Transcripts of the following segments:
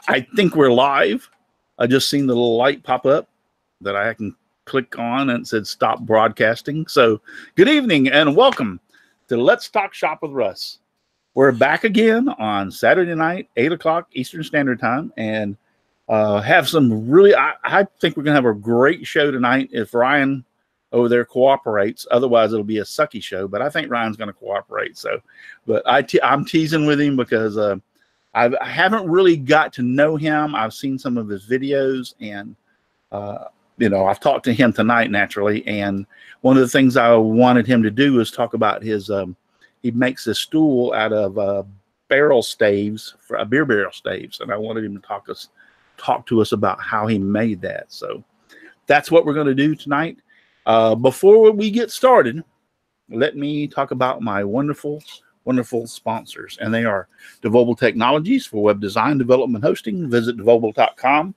I think we're live. I just seen the little light pop up that I can click on and it said stop broadcasting. So good evening and welcome to Let's Talk Shop with Russ. We're back again on Saturday night, 8 o'clock Eastern Standard Time, and have some really, I think we're going to have a great show tonight if Ryan over there cooperates. Otherwise, it'll be a sucky show, but I think Ryan's going to cooperate. So, but I'm teasing with him because I haven't really got to know him. I've seen some of his videos, and you know, I've talked to him tonight naturally. And one of the things I wanted him to do is talk about his. He makes this stool out of barrel staves, for beer barrel staves, and I wanted him to talk to us about how he made that. So that's what we're going to do tonight. Before we get started, let me talk about my wonderful sponsors, and they are Devobel Technologies for web design, development, hosting. Visit devobel.com.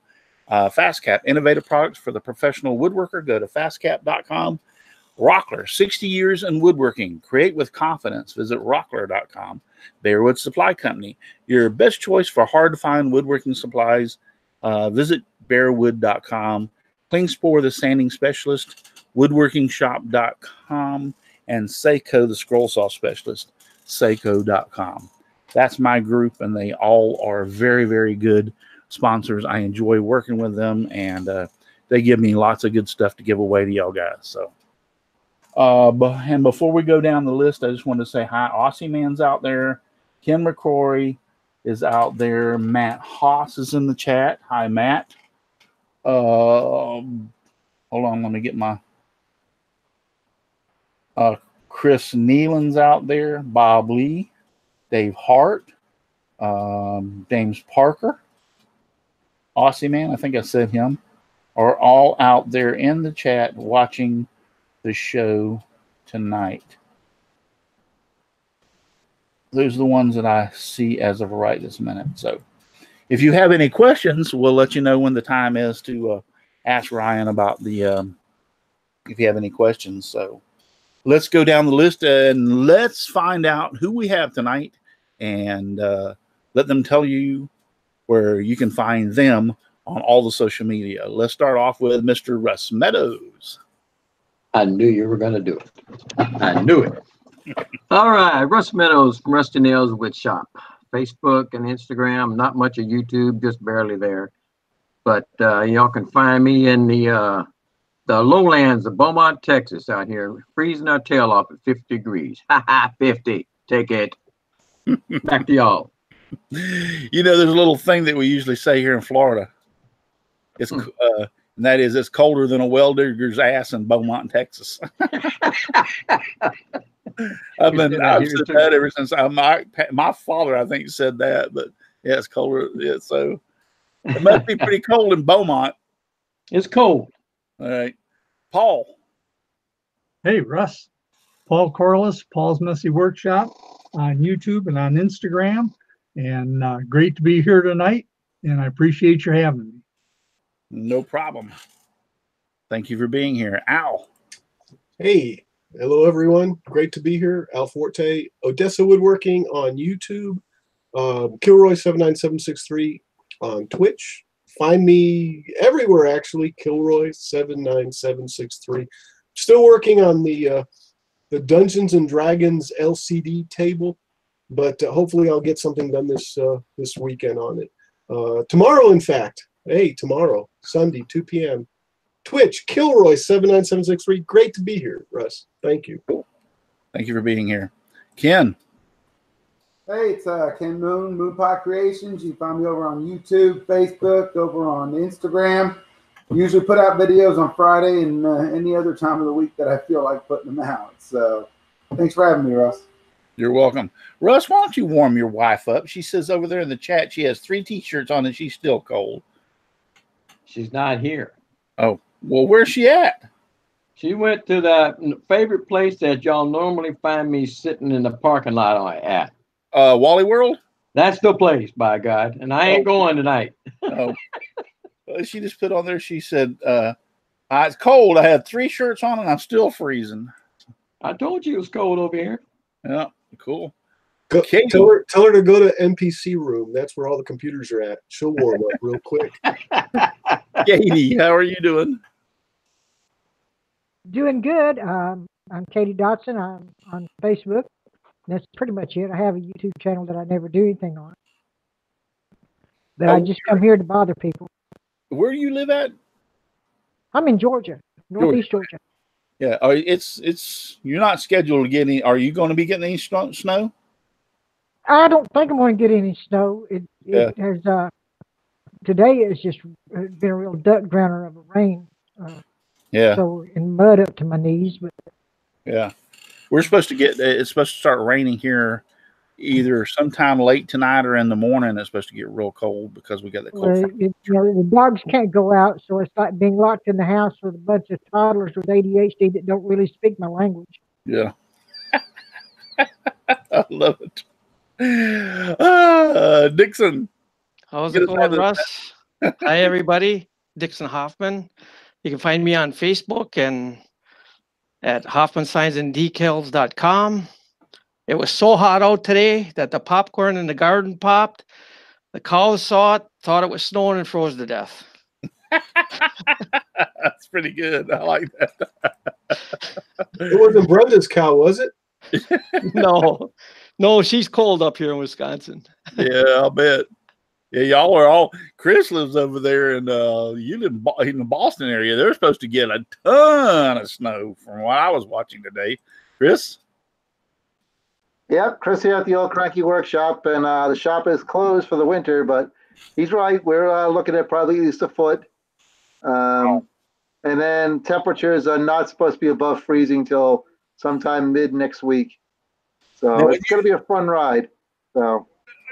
FastCap, innovative products for the professional woodworker. Go to fastcap.com. Rockler, 60 years in woodworking. Create with confidence. Visit rockler.com. Bearwood Supply Company, your best choice for hard-to-find woodworking supplies. Visit bearwood.com. Clean Spore, the sanding specialist. Woodworkingshop.com. And Seiko, the scroll saw specialist. Seiko.com. That's my group, and they all are very, very good sponsors. I enjoy working with them, and they give me lots of good stuff to give away to y'all guys. So. And before we go down the list, I just want to say hi. Aussie Man's out there. Ken McCrory is out there. Matt Haas is in the chat. Hi, Matt. Hold on, let me get my Chris Nealon's out there. Bob Lee, Dave Hart, James Parker, Aussie Man, I think I said him, are all out there in the chat watching the show tonight. Those are the ones that I see as of right this minute. So if you have any questions, we'll let you know when the time is to ask Ryan about the if you have any questions. So let's go down the list and let's find out who we have tonight, and let them tell you where you can find them on all the social media. Let's start off with Mr. Russ Meadows. I knew you were going to do it. I knew it. All right. Russ Meadows from Rusty Nails Wood Shop. Facebook and Instagram. Not much of YouTube, just barely there. But y'all can find me in the lowlands of Beaumont, Texas out here, freezing our tail off at 50 degrees. Ha ha, 50. Take it. Back to y'all. You know, there's a little thing that we usually say here in Florida. It's and that is, it's colder than a well digger's ass in Beaumont, Texas. I've said that ever since my father, I think, said that. But yeah, it's colder. Yeah, so it must be pretty cold in Beaumont. It's cold. All right, Paul. Hey, Russ. Paul Corliss, Paul's Messy Workshop on YouTube and on Instagram. And great to be here tonight. And I appreciate your having me. No problem. Thank you for being here. Al. Hey, hello everyone. Great to be here. Al Forte, Odessa Woodworking on YouTube, Kilroy79763 on Twitch. Find me everywhere actually, Kilroy79763. Still working on the Dungeons and Dragons LCD table, but hopefully I'll get something done this weekend on it. Tomorrow, in fact. Hey, tomorrow, Sunday, 2 p.m. Twitch, Kilroy79763. Great to be here, Russ. Thank you. Thank you for being here. Ken. Hey, it's Ken Moon, Moon Pie Creations. You can find me over on YouTube, Facebook, over on Instagram. Usually put out videos on Friday and any other time of the week that I feel like putting them out. So thanks for having me, Russ. You're welcome. Russ, why don't you warm your wife up? She says over there in the chat she has 3 T-shirts on and she's still cold. She's not here. Oh, well, where's she at? She went to the favorite place that y'all normally find me sitting in the parking lot at. Wally World? That's the place, by God. And I ain't going tonight. Oh. She just put on there, she said, it's cold. I had 3 shirts on and I'm still freezing. I told you it was cold over here. Yeah, cool. Katie. Tell her to go to NPC room. That's where all the computers are at. She'll warm up real quick. Katie, how are you doing? Doing good. I'm Katie Dotson. I'm on Facebook. That's pretty much it. I have a YouTube channel that I never do anything on. But I just come here to bother people. Where do you live at? I'm in Georgia, Northeast Georgia. Yeah, it's you're not scheduled to get any. Are you going to be getting any snow? I don't think I'm going to get any snow. It has today it's just been a real duck grounder of a rain. Yeah. So in mud up to my knees, but yeah, we're supposed to get. It's supposed to start raining here either sometime late tonight or in the morning. It's supposed to get real cold because we got the cold. The dogs can't go out, so it's like being locked in the house with a bunch of toddlers with ADHD that don't really speak my language. Yeah. I love it. Dixon. How's it going, Russ? Hi, everybody. Dixon Hoffman. You can find me on Facebook and at hoffmansignsandDecals.com. It was so hot out today that the popcorn in the garden popped. The cows saw it, thought it was snowing, and froze to death. That's pretty good. I like that. It wasn't Brenda's cow, was it? No, she's cold up here in Wisconsin. Yeah, I'll bet. Yeah, y'all are all. Chris lives over there, and you live in the Boston area. They're supposed to get a ton of snow from what I was watching today. Chris? Yep, Chris here at the old Cranky Workshop, and the shop is closed for the winter, but he's right. We're looking at probably at least a foot. And then temperatures are not supposed to be above freezing till sometime mid next week. So now, it's going to be a fun ride. So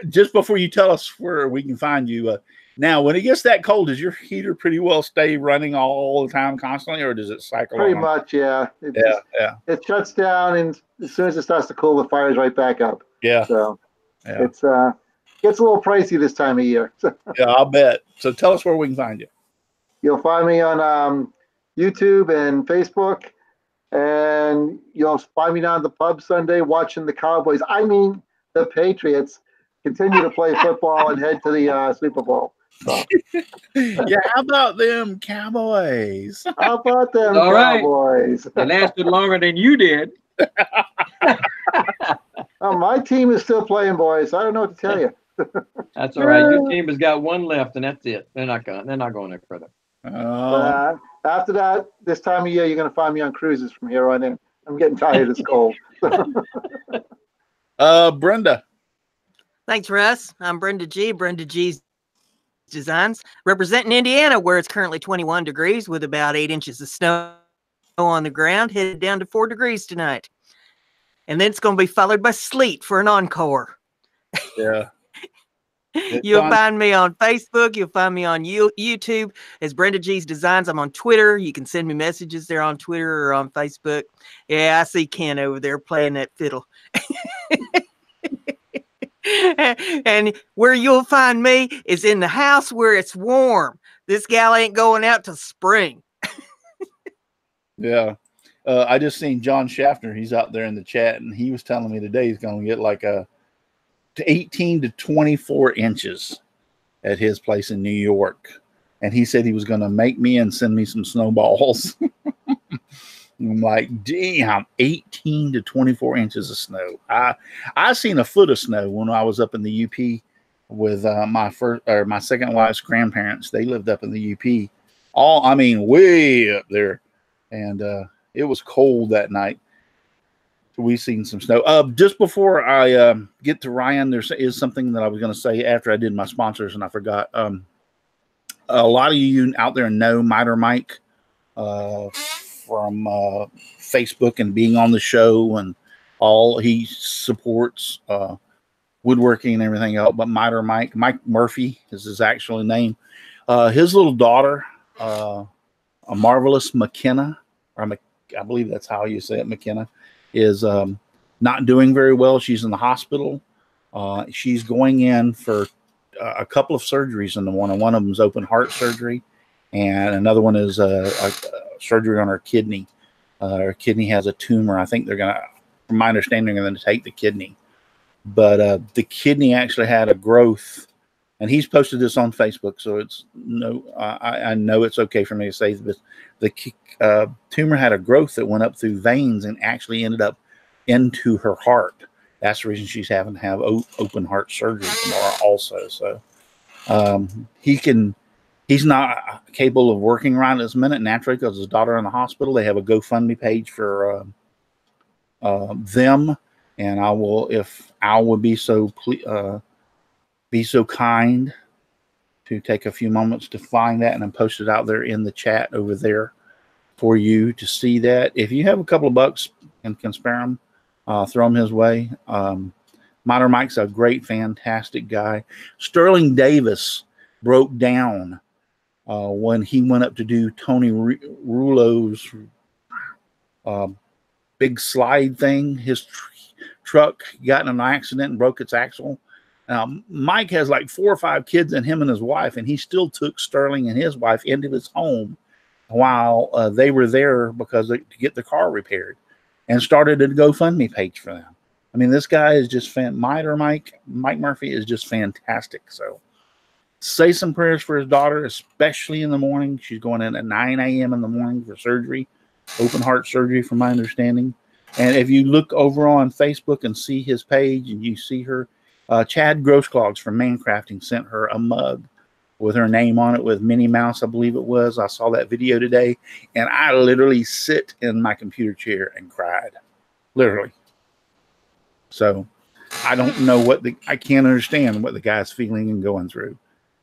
just before you tell us where we can find you, now when it gets that cold, does your heater pretty well stay running all the time constantly, or does it cycle? Pretty much, yeah. It shuts down, and as soon as it starts to cool, the fires right back up. Yeah. So it's gets a little pricey this time of year. Yeah, I'll bet. So tell us where we can find you. You'll find me on YouTube and Facebook, and you'll find me down at the pub Sunday watching the Cowboys. I mean, the Patriots continue to play football and head to the Super Bowl. So. Yeah, how about them Cowboys? How about them All Cowboys? Right. They lasted longer than you did. Oh, my team is still playing, boys. I don't know what to tell you. That's all right. Your team has got one left, and that's it. They're not going any further. After that, this time of year, you're going to find me on cruises from here on in. I'm getting tired of this cold. Brenda. Thanks, Russ. I'm Brenda G. Brenda G's Designs, representing Indiana, where it's currently 21 degrees with about 8 inches of snow on the ground, headed down to 4 degrees tonight. And then it's going to be followed by sleet for an encore. Yeah. You'll find me on Facebook. You'll find me on YouTube as Brenda G's Designs. I'm on Twitter. You can send me messages there on Twitter or on Facebook. Yeah, I see Ken over there playing that fiddle. And where you'll find me is in the house where it's warm. This gal ain't going out till spring. Yeah. I just seen John Schaffner. He's out there in the chat, and he was telling me today he's going to get like to 18 to 24 inches at his place in New York. And he said he was going to make me and send me some snowballs. I'm like, damn, 18 to 24 inches of snow. I seen a foot of snow when I was up in the UP with my second wife's grandparents. They lived up in the UP, way up there, and it was cold that night. So we seen some snow. Just before I get to Ryan, there is something that I was going to say after I did my sponsors, and I forgot. A lot of you out there know Miter Mike from Facebook and being on the show and all. He supports woodworking and everything else. But Miter Mike Murphy is his actual name. His little daughter, a Marvelous McKenna, I believe that's how you say it, McKenna, is not doing very well. She's in the hospital. She's going in for a couple of surgeries, and one of them is open heart surgery, and another one is a surgery on her kidney. Her kidney has a tumor. I think they're going to, from my understanding, they're going to take the kidney. but the kidney actually had a growth, and he's posted this on Facebook, so it's I know it's okay for me to say this. The tumor had a growth that went up through veins and actually ended up into her heart. That's the reason she's having to have open heart surgery tomorrow also. So he's not capable of working right this minute naturally because his daughter in the hospital. They have a GoFundMe page for them, and I will, if Al would be so kind to take a few moments to find that and then post it out there in the chat over there for you to see that. If you have a couple of bucks and can spare them, throw them his way. Miter Mike's a great, fantastic guy. Sterling Davis broke down when he went up to do Tony Rulo's big slide thing. His truck got in an accident and broke its axle. Mike has like 4 or 5 kids and him and his wife, and he still took Sterling and his wife into his home while they were there because to get the car repaired, and started a GoFundMe page for them. I mean, this guy is just Mike Murphy is just fantastic. So say some prayers for his daughter, especially in the morning. She's going in at 9 a.m. in the morning for surgery, open heart surgery from my understanding. And if you look over on Facebook and see his page and you see her, Chad Grossclogs from Mancrafting sent her a mug with her name on it with Minnie Mouse, I believe it was. I saw that video today, and I literally sit in my computer chair and cried, literally. So I don't know I can't understand what the guy's feeling and going through.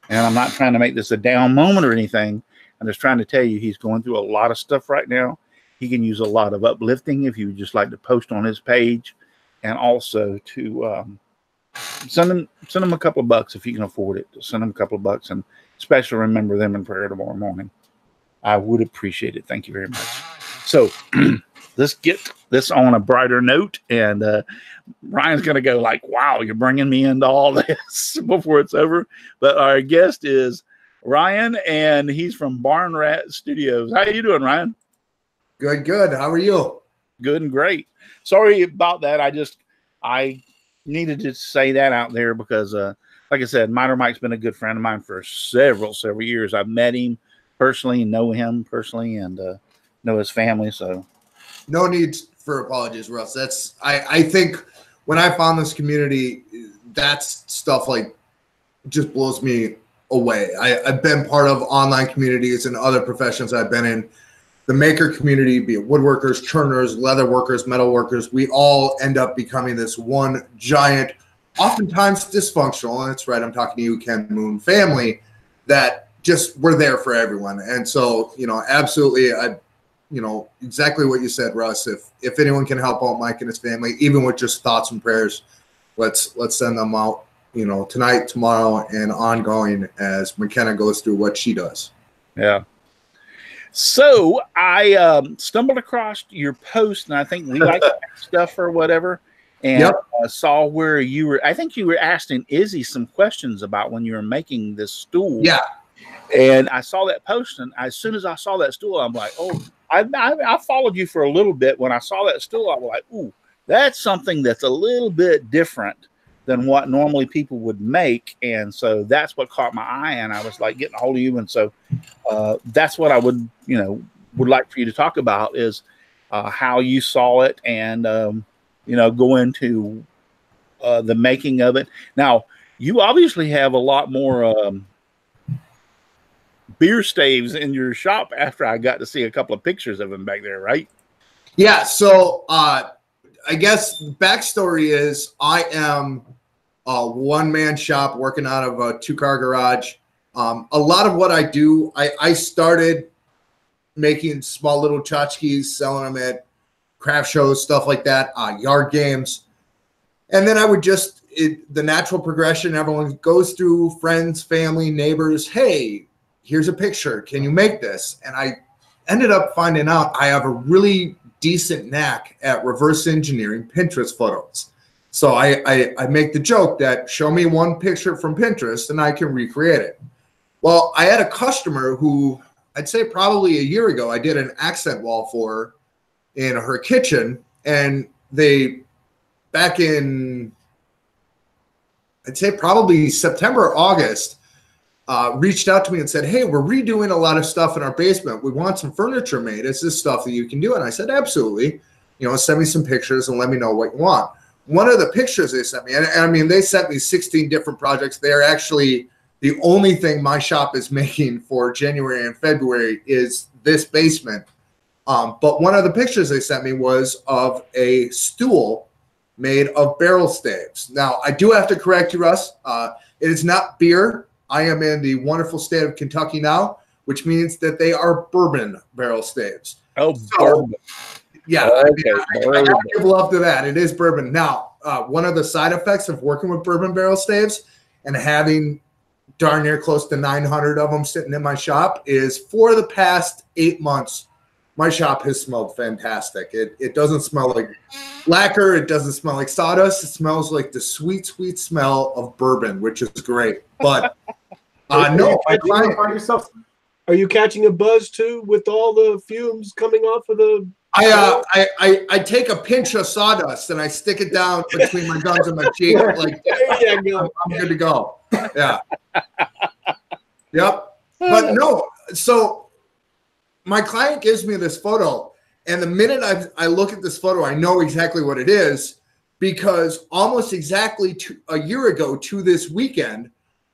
And I'm not trying to make this a down moment or anything. I'm just trying to tell you he's going through a lot of stuff right now. He can use a lot of uplifting if you would just like to post on his page, and also to send him a couple of bucks if you can afford it. Send him a couple of bucks, and especially remember them in prayer tomorrow morning. I would appreciate it. Thank you very much. So let's get this on a brighter note, and Ryan's going to go like, wow, you're bringing me into all this before it's over. But our guest is Ryan, and he's from Barn Rat Studios. How you doing, Ryan? Good. How are you? Good and great. Sorry about that. I needed to say that out there because, like I said, Miter Mike's been a good friend of mine for several years. I've met him personally, know him personally, and know his family. So, no need for apologies, Russ. I think when I found this community, that's stuff like just blows me away. I've been part of online communities and other professions I've been in. The maker community, be it woodworkers, churners, leather workers, metal workers, we all end up becoming this one giant, oftentimes dysfunctional, and that's right, I'm talking to you, Ken Moon, family, that just we're there for everyone. And so, absolutely, exactly what you said, Russ. If anyone can help out Mike and his family, even with just thoughts and prayers, let's send them out, tonight, tomorrow, and ongoing as McKenna goes through what she does. Yeah. So I stumbled across your post, and I think we like stuff or whatever, and saw where you were. I think you were asking Izzy some questions about when you were making this stool. Yeah. And I saw that post, and as soon as I saw that stool, I'm like, oh, I followed you for a little bit. When I saw that stool, I was like, ooh, that's something that's a little bit different than what normally people would make. And so that's what caught my eye, and I was like getting a hold of you. And so that's what I would like for you to talk about is how you saw it and, go into the making of it. Now, you obviously have a lot more beer staves in your shop after I got to see a couple of pictures of them back there, right? Yeah. So I guess the backstory is I am a one-man shop working out of a 2-car garage. A lot of what I do, I started making small little tchotchkes, selling them at craft shows, stuff like that, yard games. And then I would the natural progression, everyone goes through, friends, family, neighbors, hey, here's a picture. Can you make this? And I ended up finding out I have a really decent knack at reverse engineering Pinterest photos. So I make the joke that show me one picture from Pinterest and I can recreate it. Well, I had a customer who I'd say probably a year ago, I did an accent wall for her in her kitchen, and back in I'd say probably September or August, reached out to me and said, hey, we're redoing a lot of stuff in our basement. We want some furniture made. Is this stuff that you can do? And I said, absolutely. You know, send me some pictures and let me know what you want. One of the pictures they sent me, and I mean, they sent me 16 different projects. They are actually the only thing my shop is making for January and February is this basement. But one of the pictures they sent me was of a stool made of barrel staves. Now, I do have to correct you, Russ. It is not beer. I am in the wonderful state of Kentucky now, which means that they are bourbon barrel staves. Oh, so, bourbon. Yeah, Okay, I gotta give love to that. It is bourbon. Now, one of the side effects of working with bourbon barrel staves and having darn near close to 900 of them sitting in my shop is for the past 8 months, my shop has smelled fantastic. It doesn't smell like lacquer. It doesn't smell like sawdust. It smells like the sweet, sweet smell of bourbon, which is great. But no, are you catching a buzz too with all the fumes coming off of the? I take a pinch of sawdust and I stick it down between my gums and my cheek. Like, I'm good to go. Yeah. Yep. But no, so my client gives me this photo, and the minute I look at this photo, I know exactly what it is, because almost exactly a year ago to this weekend,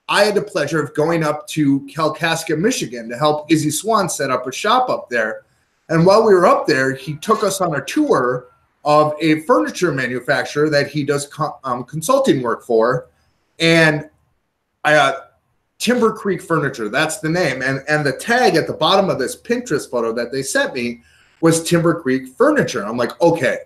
I had the pleasure of going up to Kalkaska, Michigan to help Izzy Swan set up a shop up there. And while we were up there, he took us on a tour of a furniture manufacturer that he does consulting work for. And Timber Creek Furniture, that's the name. And the tag at the bottom of this Pinterest photo that they sent me was Timber Creek Furniture. I'm like, okay,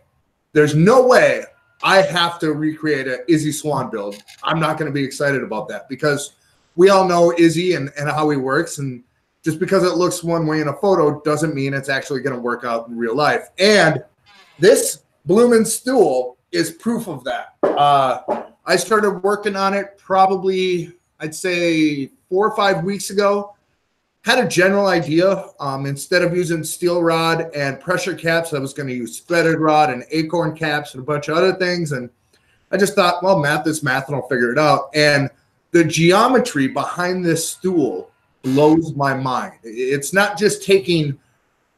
there's no way I have to recreate an Izzy Swan build. I'm not going to be excited about that, because we all know Izzy and how he works. And just because it looks one way in a photo doesn't mean it's actually going to work out in real life. And this bloomin' stool is proof of that. I started working on it probably, I'd say 4 or 5 weeks ago. Had a general idea. Instead of using steel rod and pressure caps, I was going to use threaded rod and acorn caps and a bunch of other things. And I just thought, well, math is math, and I'll figure it out. And the geometry behind this stool blows my mind. It's not just taking,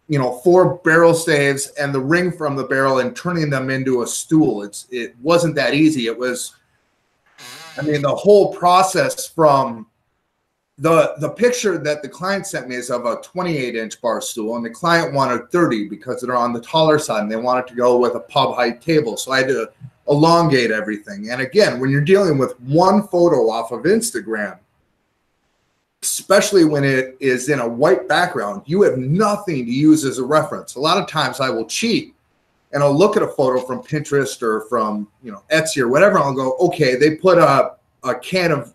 4 barrel staves and the ring from the barrel and turning them into a stool. It wasn't that easy. It was, the whole process from the picture that the client sent me is of a 28-inch bar stool, and the client wanted 30 because they're on the taller side and they wanted to go with a pub height table. So I had to elongate everything. And again, when you're dealing with one photo off of Instagram, especially when it is in a white background, you have nothing to use as a reference. A lot of times I will cheat and I'll look at a photo from Pinterest or from, Etsy or whatever. I'll go, okay, they put a can of,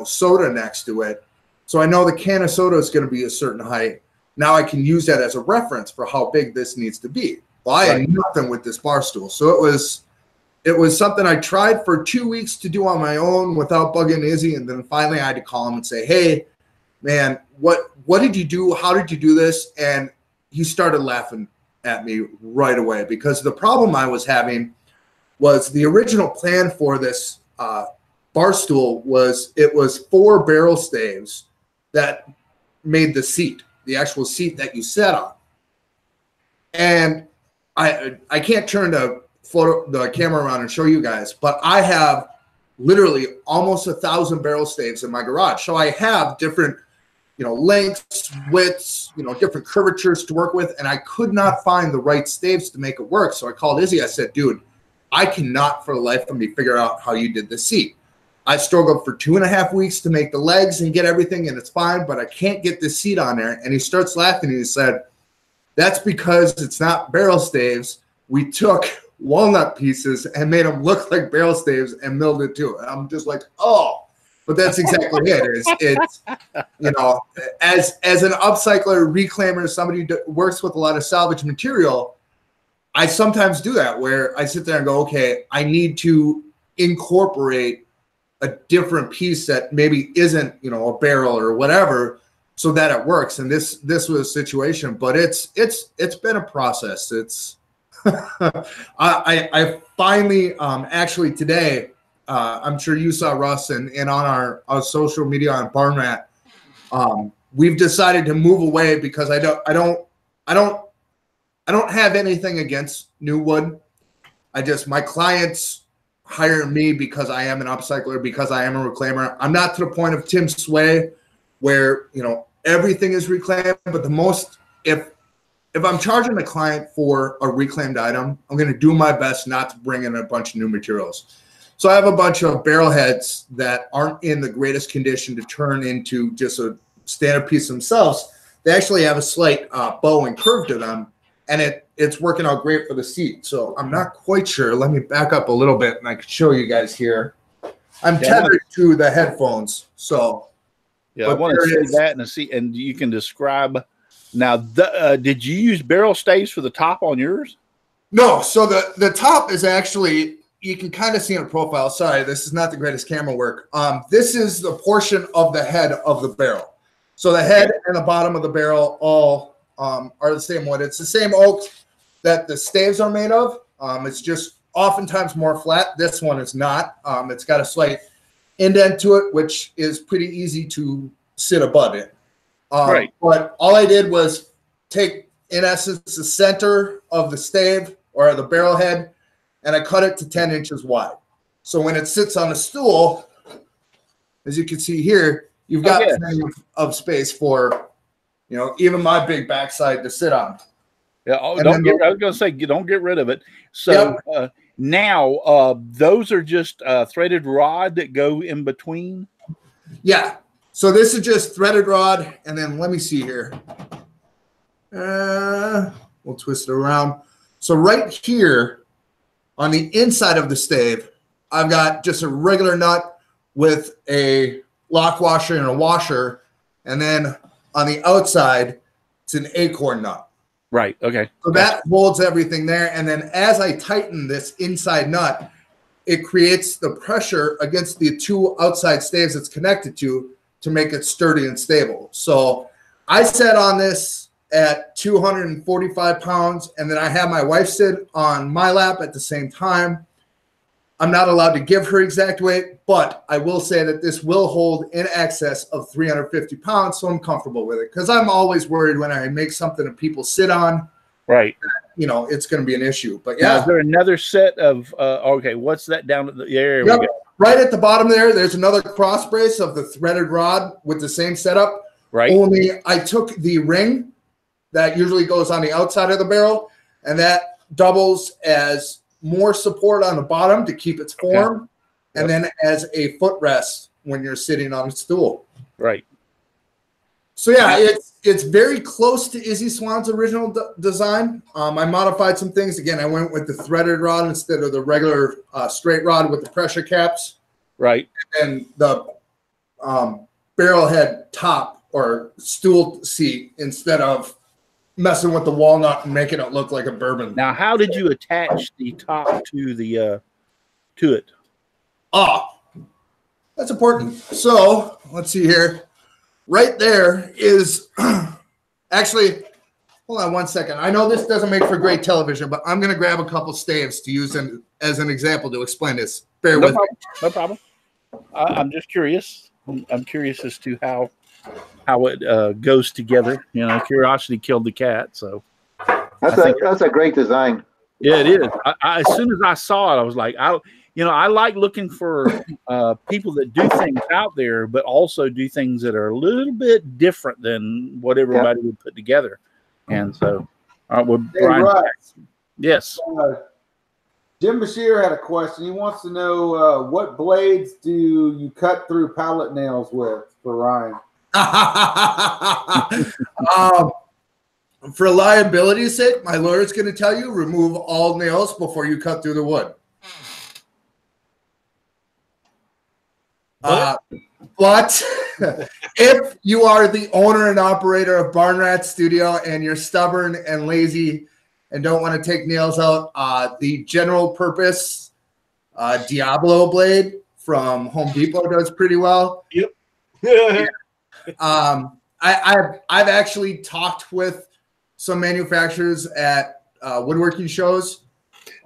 soda next to it. So I know the can of soda is going to be a certain height. Now I can use that as a reference for how big this needs to be. Well, I had nothing with this bar stool. So it was something I tried for 2 weeks to do on my own without bugging Izzy. And then finally I had to call him and say, hey, man, what did you do? How did you do this? And he started laughing at me right away, because the problem I was having was the original plan for this bar stool was 4 barrel staves that made the seat, the actual seat that you sat on. And I can't turn the camera around and show you guys, but I have literally almost 1,000 barrel staves in my garage. So I have different, lengths, widths, different curvatures to work with. And I could not find the right staves to make it work. So I called Izzy. I said, dude, I cannot for the life of me figure out how you did the seat. I struggled for 2.5 weeks to make the legs and get everything, and it's fine, but I can't get this seat on there. And he starts laughing, and he said, that's because it's not barrel staves. We took walnut pieces and made them look like barrel staves and milled it too. And I'm just like, oh, but that's exactly it. It's as an upcycler, reclaimer, somebody who works with a lot of salvage material, I sometimes do that where I sit there and go, okay, I need to incorporate a different piece that maybe isn't, a barrel or whatever, so that it works. And this was a situation, but it's been a process. It's I finally actually today I'm sure you saw Russ and on our social media on Barn Rat. We've decided to move away because I don't have anything against new wood. My clients hire me because I am an upcycler, because I am a reclaimer. I'm not to the point of Tim Sway where, everything is reclaimed, but if I'm charging a client for a reclaimed item, I'm going to do my best not to bring in a bunch of new materials. So I have a bunch of barrel heads that aren't in the greatest condition to turn into just a standard piece themselves. They actually have a slight bow and curve to them, and it's working out great for the seat. So I'm not quite sure. Let me back up a little bit, and I can show you guys here. I'm tethered to the headphones, so yeah, I want to see that and you can describe. Now, did you use barrel staves for the top on yours? No. So the top is actually, you can kind of see in a profile. Sorry, this is not the greatest camera work. This is the portion of the head of the barrel. So the head and the bottom of the barrel all are the same wood. It's the same oak that the staves are made of. It's just oftentimes more flat. This one is not. It's got a slight indent to it, which is pretty easy to sit a butt in. Right. But all I did was take, in essence, the center of the stave or the barrel head, and I cut it to 10 inches wide. So when it sits on a stool, as you can see here, you've got plenty of space for, even my big backside to sit on. Yeah. I was going to say, don't get rid of it. So now those are just threaded rod that go in between. Yeah. So this is just threaded rod, and then let me see here. We'll twist it around. So right here on the inside of the stave, I've got just a regular nut with a lock washer and a washer, and then on the outside, it's an acorn nut. Right. Okay. So that holds everything there, and then as I tighten this inside nut, it creates the pressure against the two outside staves it's connected to make it sturdy and stable. So I sat on this at 245 pounds, and then I have my wife sit on my lap at the same time. I'm not allowed to give her exact weight, but I will say that this will hold in excess of 350 pounds, so I'm comfortable with it, because I'm always worried when I make something that people sit on, right? It's going to be an issue. But now, is there another set of, okay, what's that down at the area? Yep. Right at the bottom there's another cross brace of the threaded rod with the same setup. Right. Only I took the ring that usually goes on the outside of the barrel, and that doubles as more support on the bottom to keep its form, and then as a footrest when you're sitting on a stool. Right. So yeah, it's very close to Izzy Swan's original design. I modified some things. Again, I went with the threaded rod instead of the regular straight rod with the pressure caps. Right. And the barrel head top or stool seat instead of messing with the walnut and making it look like a bourbon. Now, how did you attach the top to the to it? Oh, that's important. So let's see here. Right there is actually, hold on one second. I know this doesn't make for great television, but I'm going to grab a couple staves to use as an example to explain this. Bear with me. No problem. I'm just curious. I'm curious as to how it goes together. Curiosity killed the cat. So that's a great design. Yeah, it is. As soon as I saw it, I was like, I like looking for people that do things out there, but also do things that are a little bit different than what everybody would put together. And so, Brian, yes. Jim Bashir had a question. He wants to know what blades do you cut through pallet nails with for Ryan? For liability's sake, my lawyer's going to tell you remove all nails before you cut through the wood. But if you are the owner and operator of Barn Rat Studio and you're stubborn and lazy and don't want to take nails out, the general purpose Diablo blade from Home Depot does pretty well. Yep. I've actually talked with some manufacturers at woodworking shows.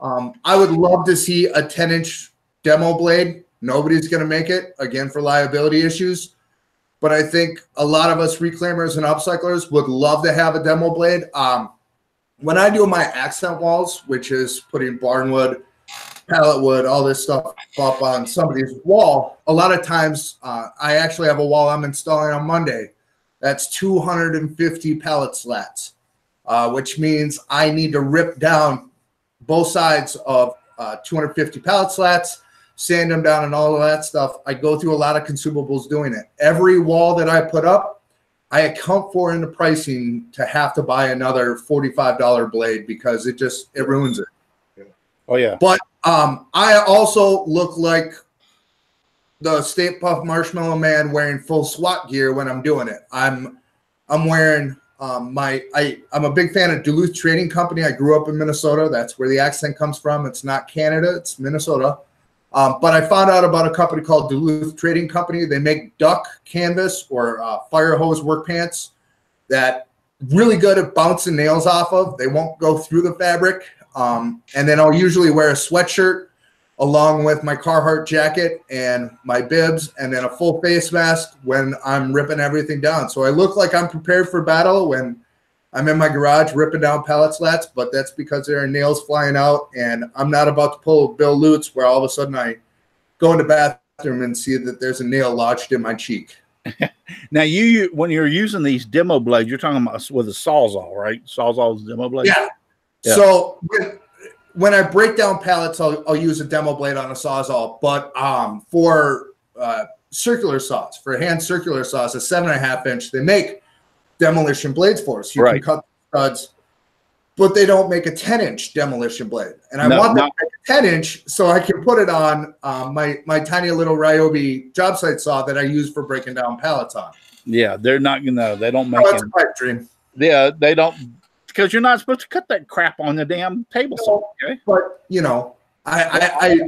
I would love to see a 10-inch demo blade Nobody's going to make it, again, for liability issues. But I think a lot of us reclaimers and upcyclers would love to have a demo blade. When I do my accent walls, which is putting barnwood, pallet wood, all this stuff up on somebody's wall, a lot of times I actually have a wall I'm installing on Monday. That's 250 pallet slats, which means I need to rip down both sides of 250 pallet slats, sand them down and all of that stuff. I go through a lot of consumables doing it. Every wall that I put up, I account for in the pricing to have to buy another $45 blade because it ruins it. Oh yeah. But I also look like the State Puff Marshmallow Man wearing full SWAT gear when I'm doing it. I'm wearing I'm a big fan of Duluth Trading Company. I grew up in Minnesota. That's where the accent comes from. It's not Canada, it's Minnesota. But I found out about a company called Duluth Trading Company. They make duck canvas or fire hose work pants that really good at bouncing nails off of. They won't go through the fabric. And then I'll usually wear a sweatshirt along with my Carhartt jacket and my bibs and then a full face mask when I'm ripping everything down. So I look like I'm prepared for battle when I'm in my garage ripping down pallet slats, but that's because there are nails flying out, and I'm not about to pull Bill Lutz where all of a sudden I go in the bathroom and see that there's a nail lodged in my cheek. Now, when you're using these demo blades, you're talking about with a Sawzall, right? Sawzall's demo blade? Yeah. So when I break down pallets, I'll use a demo blade on a Sawzall, but for circular saws, for hand circular saws, a 7.5 inch, they make demolition blades for us. You can cut the studs, but they don't make a 10-inch demolition blade. And I want them to make a 10-inch so I can put it on my tiny little Ryobi job site saw that I use for breaking down pallets on. Yeah, they're not gonna. They don't make. That's a pipe dream. Yeah, they don't, because you're not supposed to cut that crap on the damn table saw. Okay, but you know, I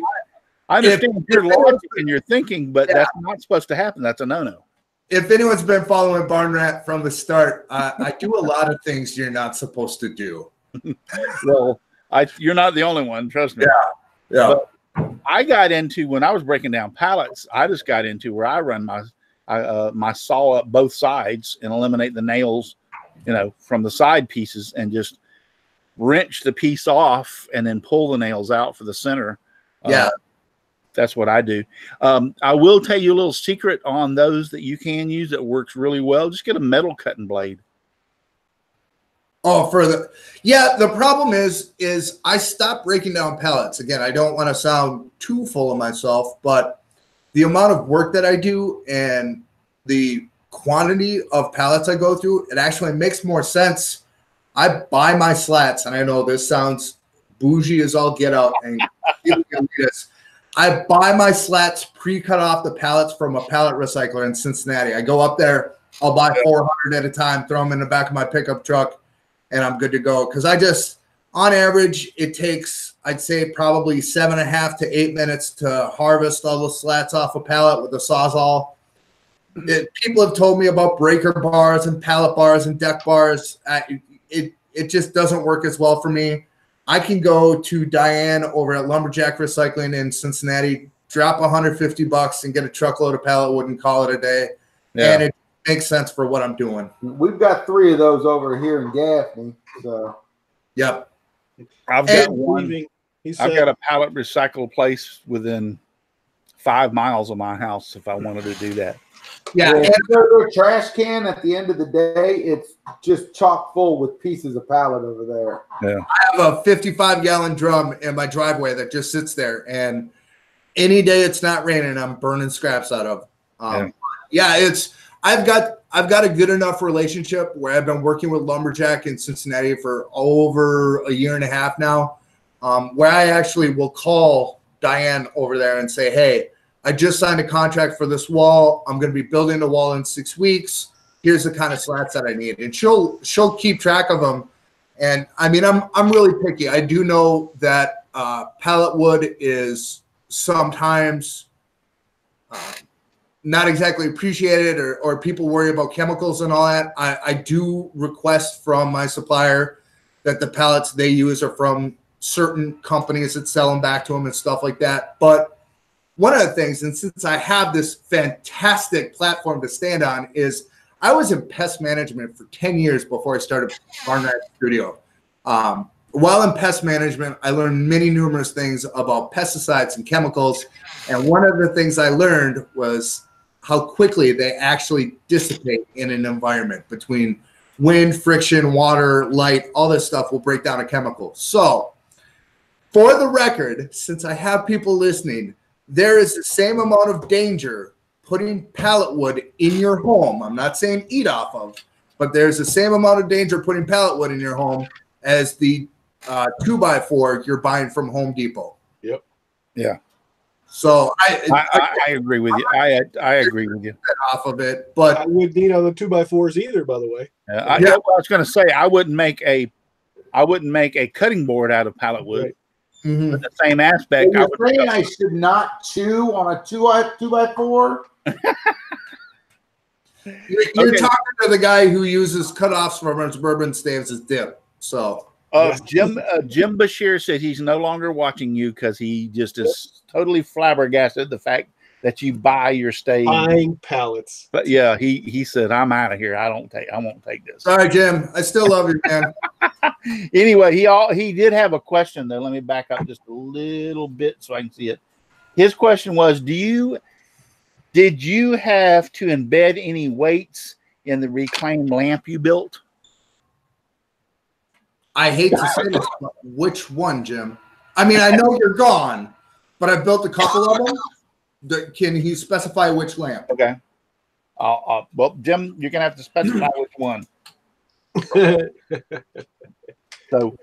understand your logic and your thinking, but that's not supposed to happen. That's a no-no. If anyone's been following Barn Rat from the start, I do a lot of things you're not supposed to do. Well, you're not the only one, trust me. Yeah. But I got into, when I was breaking down pallets, I just got into where I run my saw up both sides and eliminate the nails, from the side pieces, and just wrench the piece off and then pull the nails out for the center. That's what I do. I will tell you a little secret on those that you can use that works really well. Just get a metal cutting blade. Oh, the problem is I stopped breaking down pallets. Again, I don't want to sound too full of myself, but the amount of work that I do and the quantity of pallets I go through, it actually makes more sense. I buy my slats, and I know this sounds bougie as all get out, and I buy my slats pre-cut off the pallets from a pallet recycler in Cincinnati. I go up there, I'll buy 400 at a time, throw them in the back of my pickup truck, and I'm good to go. Because on average, it takes, I'd say, probably 7.5 to 8 minutes to harvest all the slats off a pallet with a Sawzall. People have told me about breaker bars and pallet bars and deck bars. It just doesn't work as well for me. I can go to Diane over at Lumberjack Recycling in Cincinnati, drop $150 and get a truckload of pallet wood and call it a day. Yeah. And it makes sense for what I'm doing. We've got 3 of those over here in Gaffney. So. Yep. I've got one. I've got a pallet recycle place within 5 miles of my house if I wanted to do that. Yeah, and their trash can at the end of the day, it's just chock full with pieces of pallet over there. Yeah, I have a 55-gallon drum in my driveway that just sits there, and any day it's not raining, I'm burning scraps out of. I've got a good enough relationship where I've been working with Lumberjack in Cincinnati for over a year and a half now, where I actually will call Diane over there and say, hey, I just signed a contract for this wall. I'm going to be building the wall in 6 weeks. Here's the kind of slats that I need. And she'll keep track of them. And I mean, I'm really picky. I do know that pallet wood is sometimes not exactly appreciated, or people worry about chemicals and all that. I do request from my supplier that the pallets they use are from certain companies that sell them back to them and stuff like that. But one of the things, and since I have this fantastic platform to stand on, is I was in pest management for 10 years before I started Barn Rack Studio. While in pest management, I learned numerous things about pesticides and chemicals. And one of the things I learned was how quickly they actually dissipate in an environment between wind, friction, water, light, all this stuff will break down a chemical. So for the record, since I have people listening, there is the same amount of danger putting pallet wood in your home. I'm not saying eat off of, but there's the same amount of danger putting pallet wood in your home as the 2x4 you're buying from Home Depot. Yep. Yeah. So I agree with you. I agree with you. Off of it, but I wouldn't eat on the 2x4s either, by the way. I was going to say I wouldn't make a cutting board out of pallet wood. Right. Mhm. But the same aspect. You're saying I should not chew on a 2x4? You're Okay. talking to the guy who uses cutoffs from his bourbon staves as dip. So Jim Bashir said he's no longer watching you because he just is totally flabbergasted at the fact that you buy your stave. Buying pallets. But yeah, he said I'm out of here. I won't take this. sorry, Jim. I still love you, man. Anyway, he did have a question though. Let me back up just a little bit so I can see it. His question was, did you have to embed any weights in the reclaimed lamp you built? I hate to say this, but which one, Jim? I mean, I know you're gone, but I built a couple of them. Can you specify which lamp? Okay. Well, Jim, you're gonna have to specify which one. So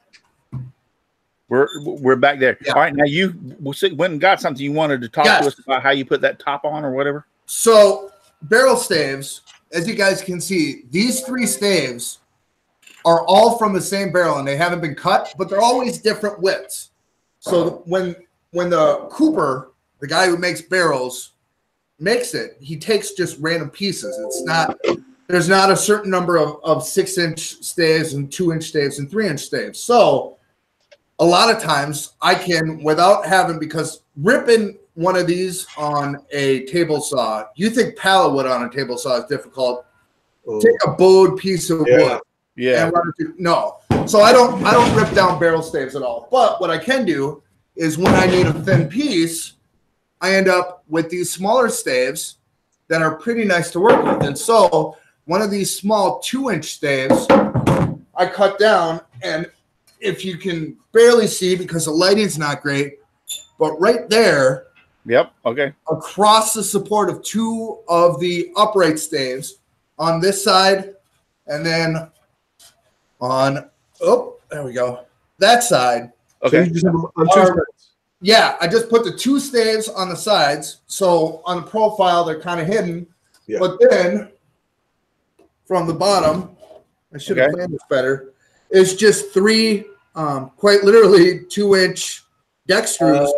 we're back there. Yeah. All right. Now you went and got something you wanted to talk to us about how you put that top on or whatever. So barrel staves, as you guys can see, these 3 staves are all from the same barrel and they haven't been cut, but they're always different widths. So when the cooper, the guy who makes barrels, makes it, he takes just random pieces. There's not a certain number of 6-inch staves and 2-inch staves and 3-inch staves. So a lot of times I can, without having, because ripping one of these on a table saw, you think pallet wood on a table saw is difficult. Take a bowed piece of wood. Yeah. And run it through. No. So I don't rip down barrel staves at all. But what I can do is when I need a thin piece, I end up with these smaller staves that are pretty nice to work with. And so one of these small 2-inch staves I cut down, and if you can barely see because the lighting's not great, but right there, Yep. Okay. across the support of 2 of the upright staves on this side, and then on, there we go, that side. Okay. So you just have them on 2 sides. Yeah, I just put the 2 staves on the sides. So on the profile, they're kind of hidden. Yeah. But then from the bottom, I should have planned this better, is just 3, quite literally 2-inch deck screws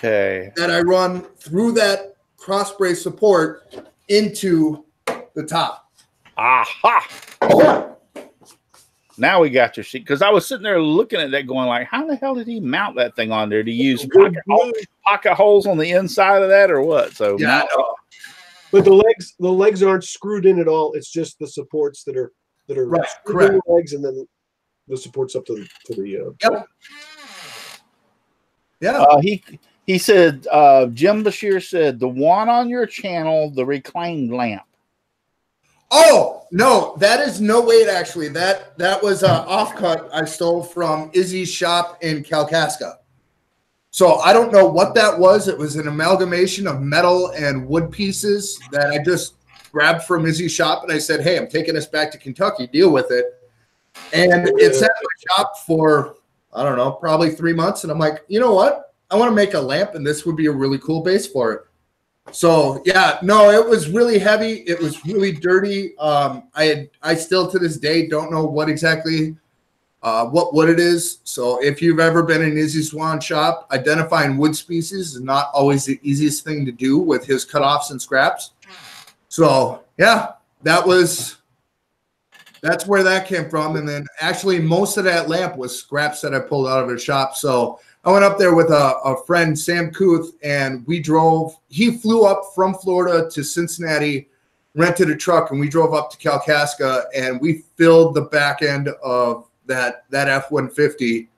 that I run through that cross brace support into the top. Aha. Now we got your sheet, because I was sitting there looking at that going like, how the hell did he mount that thing on there? To use pocket holes on the inside of that or what? So Yeah, But the legs aren't screwed in at all. It's just the supports that are Right, screwed in correct. the legs, and then the supports up to the Yep. Yeah. He said, Jim Bashir said, the one on your channel, the reclaimed lamp. Oh, no, that is no weight, actually. That was an offcut I stole from Izzy's shop in Kalkaska. So I don't know what that was. It was an amalgamation of metal and wood pieces that I just grabbed from Izzy's shop, and I said, hey, I'm taking this back to Kentucky. Deal with it. And it sat in my shop for, I don't know, probably 3 months. And I'm like, you know what? I want to make a lamp, and this would be a really cool base for it. So yeah, no, it was really heavy. It was really dirty. I still to this day don't know what exactly what it is. So if you've ever been in Izzy Swan shop, identifying wood species is not always the easiest thing to do with his cutoffs and scraps. So yeah, that's where that came from. And then actually most of that lamp was scraps that I pulled out of his shop. So I went up there with a friend, Sam Kuth, and we drove. He flew up from Florida to Cincinnati, rented a truck, and we drove up to Kalkaska, and we filled the back end of that F-150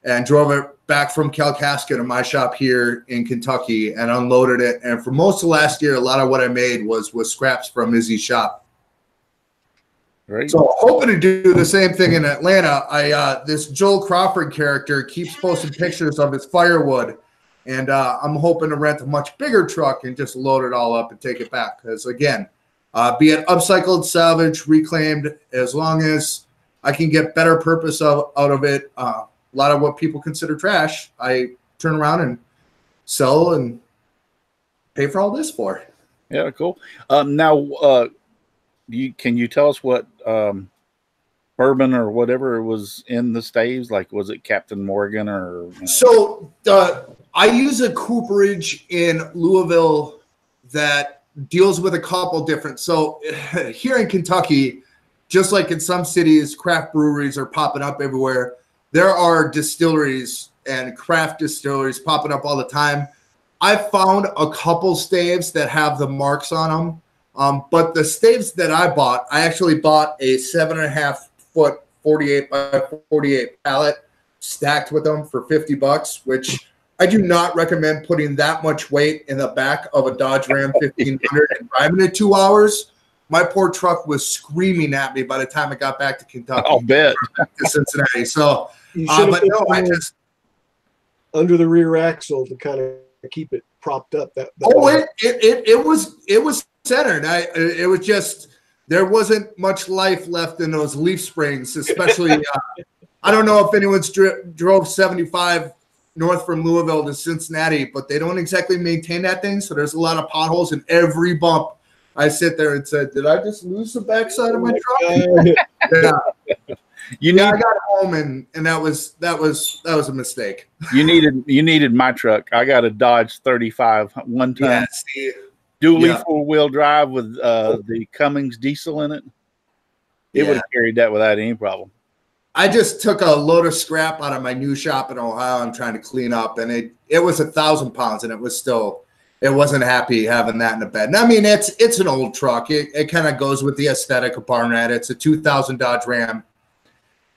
and drove it back from Kalkaska to my shop here in Kentucky and unloaded it. And for most of last year, a lot of what I made was scraps from Izzy's shop. Right. So hoping to do the same thing in Atlanta. This Joel Crawford character keeps posting pictures of his firewood, and I'm hoping to rent a much bigger truck and just load it all up and take it back. Because again, be it upcycled, salvaged, reclaimed, as long as I can get better purpose out of it. A lot of what people consider trash, I turn around and sell and pay for all this for. Yeah, cool. Now, can you tell us what bourbon or whatever was in the staves? Like, was it Captain Morgan or? So I use a cooperage in Louisville that deals with a couple different. So here in Kentucky, just like in some cities, craft breweries are popping up everywhere. There are distilleries and craft distilleries popping up all the time. I found a couple staves that have the marks on them. But the staves that I bought, I actually bought a 7.5 foot 48 by 48 pallet stacked with them for $50, which I do not recommend putting that much weight in the back of a Dodge Ram 1500 and driving it 2 hours. My poor truck was screaming at me by the time I got back to Kentucky. I'll bet. To Cincinnati. So, but no, I just under the rear axle to kind of keep it propped up. It was centered. It was just there wasn't much life left in those leaf springs, especially. I don't know if anyone's drove 75 north from Louisville to Cincinnati, but they don't exactly maintain that thing. So there's a lot of potholes in every bump. I sit there and said, "Did I just lose the backside of my truck?" Yeah. I got home and that was a mistake. You needed my truck. I got a Dodge 35 one ton. Yeah, dually 4-wheel drive with the Cummins diesel in it. It would have carried that without any problem. I just took a load of scrap out of my new shop in Ohio. I'm trying to clean up, and it was 1,000 pounds, and it wasn't happy having that in the bed. And I mean, it's an old truck. It kind of goes with the aesthetic of Barn Rat. It's a 2000 Dodge Ram.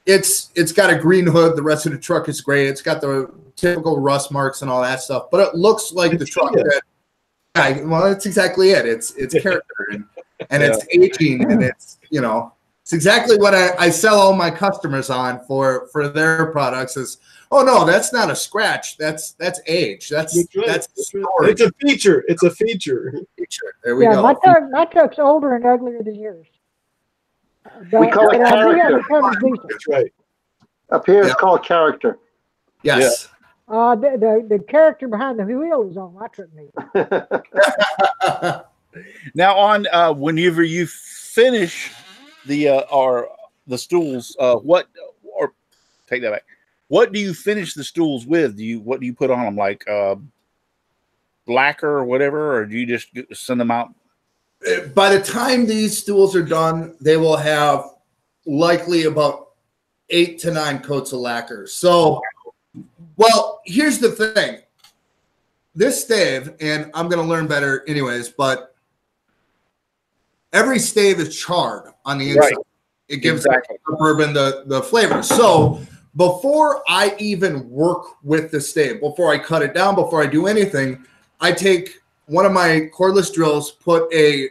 It's got a green hood. The rest of the truck is gray. It's got the typical rust marks and all that stuff, but it looks like the truck that. Well, that's exactly it. It's character and it's aging, and it's exactly what I sell all my customers on for their products is. Oh no, that's not a scratch. That's age. That's it's a feature. It's a feature. There we go. My truck's older and uglier than yours. We call it character. That's right. Up here it's called character. Yes. Yeah. The character behind the wheel is on my truck. Now, on whenever you finish the stools, take that back. What do you finish the stools with? What do you put on them, like lacquer or whatever, or do you just send them out? By the time these stools are done, they will have likely about 8 to 9 coats of lacquer. So, well, here's the thing. This stave, and I'm going to learn better anyways, but every stave is charred on the inside. Right. It gives the bourbon the flavor. So before I even work with the stave, before I cut it down, before I do anything, I take one of my cordless drills, put a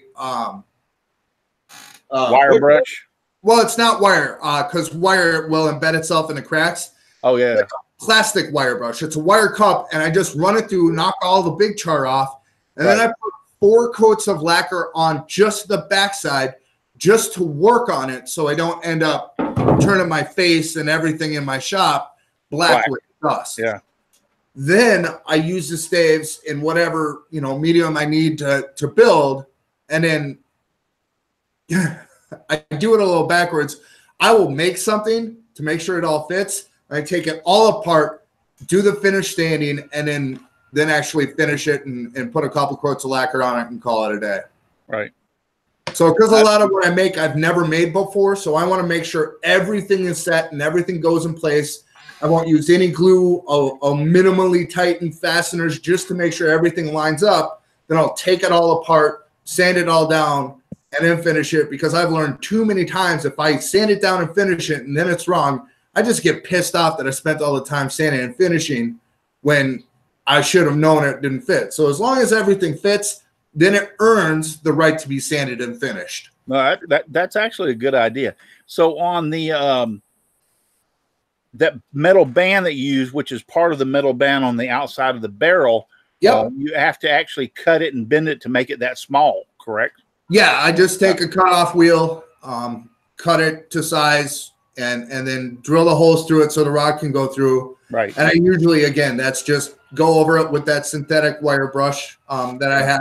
wire brush. Well, it's not wire because wire will embed itself in the cracks. Oh yeah, it's a plastic wire brush. It's a wire cup, and I just run it through, knock all the big char off, and then I put 4 coats of lacquer on just the backside, just to work on it, so I don't end up turning my face and everything in my shop black with dust. Yeah. Then I use the staves in whatever medium I need to build, and then I do it a little backwards. I will make something to make sure it all fits. I take it all apart, do the finish standing, and then actually finish it and put a couple coats of lacquer on it and call it a day. Right. So because a lot of what I make I've never made before, so I want to make sure everything is set and everything goes in place. I won't use any glue. I'll minimally tighten fasteners just to make sure everything lines up. Then I'll take it all apart, sand it all down, and then finish it, because I've learned too many times if I sand it down and finish it and then it's wrong, I just get pissed off that I spent all the time sanding and finishing when I should have known it didn't fit. So as long as everything fits, then it earns the right to be sanded and finished. No, that's actually a good idea. So on the that metal band that you use, which is part of the metal band on the outside of the barrel, you have to actually cut it and bend it to make it that small, correct? Yeah, I just take a cutoff wheel, cut it to size, and then drill the holes through it so the rod can go through. Right. And I usually, again, that's just go over it with that synthetic wire brush that I have.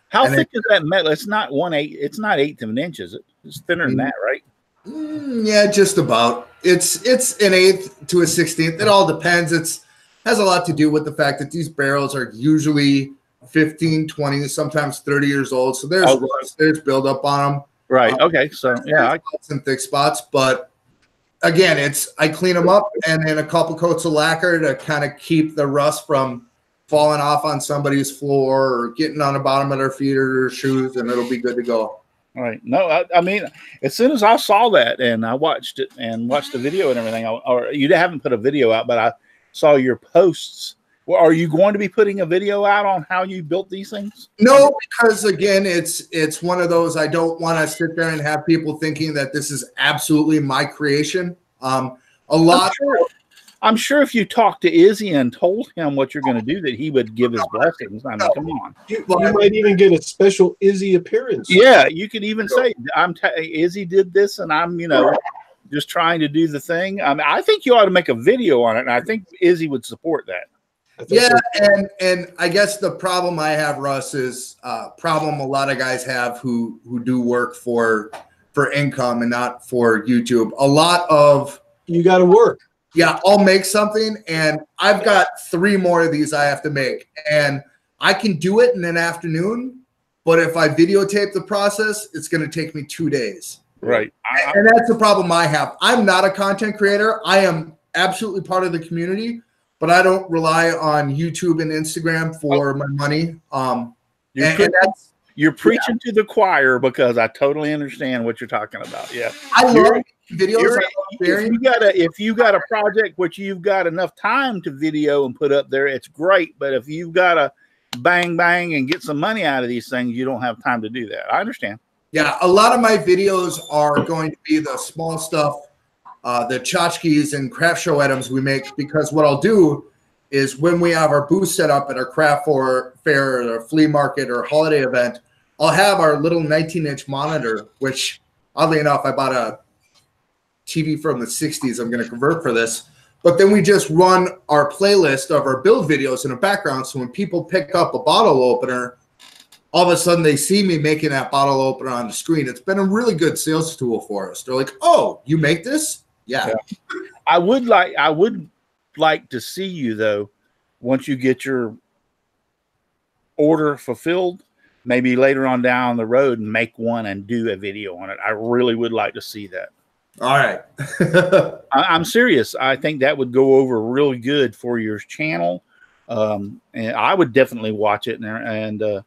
How thick is that metal? It's not 1/8. It's not 1/8 of an inch, is it? It's thinner than that, right? Yeah, just about. It's an 1/8 to a 1/16. It all depends. Has a lot to do with the fact that these barrels are usually 15, 20, sometimes 30 years old. So there's buildup on them. Right. Okay. So yeah, some thick spots, but again, I clean them up and then a couple coats of lacquer to kind of keep the rust from falling off on somebody's floor or getting on the bottom of their feet or their shoes, and it'll be good to go. All right. No, I mean, as soon as I saw that and I watched it and watched the video and everything, or you haven't put a video out, but I saw your posts. Well, are you going to be putting a video out on how you built these things? No, because again, it's one of those, I don't want to sit there and have people thinking that this is absolutely my creation. I'm sure if you talked to Izzy and told him what you're going to do, that he would give his blessings. I mean, come on. You might even get a special Izzy appearance. Yeah, you could even say, Izzy did this, and I'm, just trying to do the thing. I mean, I think you ought to make a video on it, and I think Izzy would support that. Yeah, and I guess the problem I have, Russ, is problem a lot of guys have who do work for income and not for YouTube. A lot of you got to work. Yeah, I'll make something, and I've got 3 more of these I have to make, and I can do it in an afternoon. But if I videotape the process, it's going to take me 2 days. Right, and that's the problem I have. I'm not a content creator. I am absolutely part of the community, but I don't rely on YouTube and Instagram for my money. You're preaching to the choir, because I totally understand what you're talking about. Yeah, I love videos. If you got a project which you've got enough time to video and put up there, it's great. But if you've got to bang and get some money out of these things, you don't have time to do that. I understand. Yeah, a lot of my videos are going to be the small stuff, the tchotchkes and craft show items we make, because what I'll do is when we have our booth set up at our craft fair or flea market or holiday event, I'll have our little 19-inch monitor, which oddly enough, I bought a TV from the 60s. I'm going to convert for this. But then we just run our playlist of our build videos in the background. So when people pick up a bottle opener, all of a sudden they see me making that bottle opener on the screen. It's been a really good sales tool for us. They're like, "Oh, you make this?" Yeah. I would like to see you, though, once you get your order fulfilled, maybe later on down the road, and make one and do a video on it. I really would like to see that. All right. I'm serious. I think that would go over really good for your channel. And I would definitely watch it, and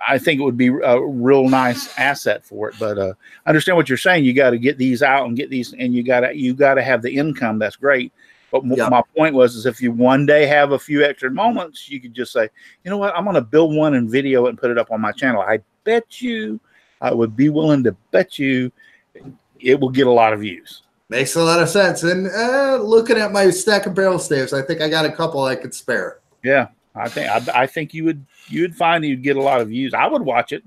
I think it would be a real nice asset for it. But I understand what you're saying. You got to get these out and get these, and you got to have the income. That's great. But my point was, if you one day have a few extra moments, you could just say, you know what, I'm going to build one and video it and put it up on my channel. I would be willing to bet you it will get a lot of views. Makes a lot of sense. And looking at my stack of barrel staves, I think I got a couple I could spare. Yeah, I think you would find you'd get a lot of views. I would watch it.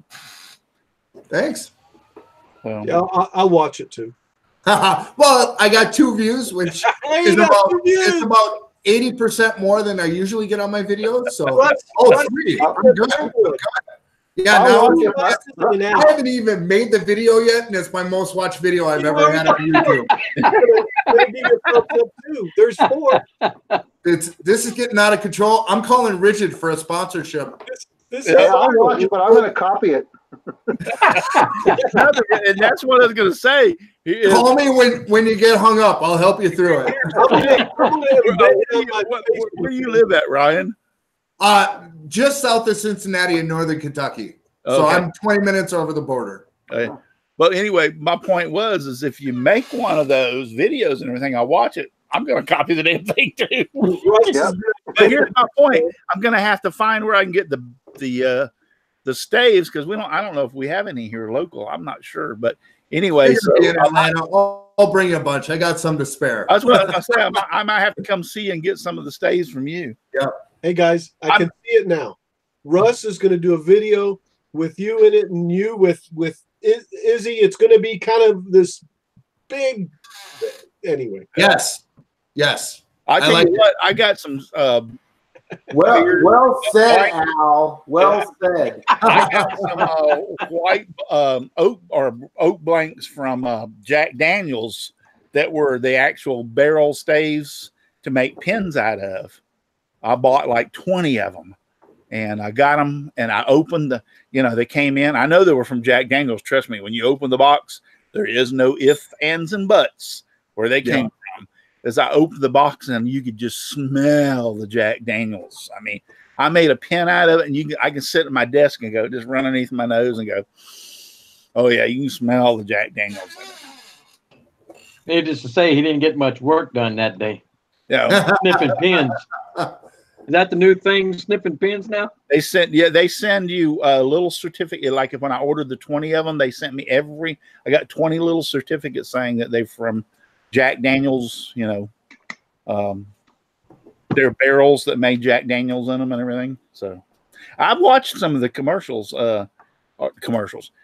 Thanks. Well, yeah, I'll watch it too. Well, I got 2 views, which is about 80% more than I usually get on my videos. So, 3. I'm good. Yeah, I haven't even made the video yet, and it's my most watched video I've ever had on YouTube. There's 4. This is getting out of control. I'm calling Rigid for a sponsorship. I'll watch it, but I'm going to copy it. And that's what I was going to say. Call me when you get hung up. I'll help you through it. Where do you live at, Ryan? Just south of Cincinnati in northern Kentucky. So Okay. I'm 20 minutes over the border. But anyway, my point is if you make one of those videos and everything, I watch it. I'm going to copy the damn thing too. Yep. But here's my point. I'm going to have to find where I can get the staves because I don't know if we have any here local. I'm not sure, but anyway, so in Atlanta, I'll bring you a bunch. I got some to spare. That's what I was going to say. I might have to come see and get some of the staves from you. Yeah. Hey guys, I can see it now. Russ is going to do a video with you in it, and you with Izzy. It's going to be kind of this big. Anyway. Yes. I tell you what, I got some. Well said, Al. Well said. I got some white oak blanks from Jack Daniels that were the actual barrel staves to make pins out of. I bought like 20 of them, and I got them, and I opened they came in. I know they were from Jack Daniels. Trust me, when you open the box, there is no ifs, ands, and buts where they came from. As I opened the box, and you could just smell the Jack Daniels. I mean, I made a pin out of it, and I can sit at my desk and go, just run underneath my nose and go, oh yeah, you can smell the Jack Daniels. Needless to say, he didn't get much work done that day. Yeah, Sniffing pins. Is that the new thing, sniffing pins now? They send you a little certificate. Like when I ordered the 20 of them, they sent me I got 20 little certificates saying that they're from Jack Daniels, they're barrels that made Jack Daniels in them and everything. So I've watched some of the commercials. I've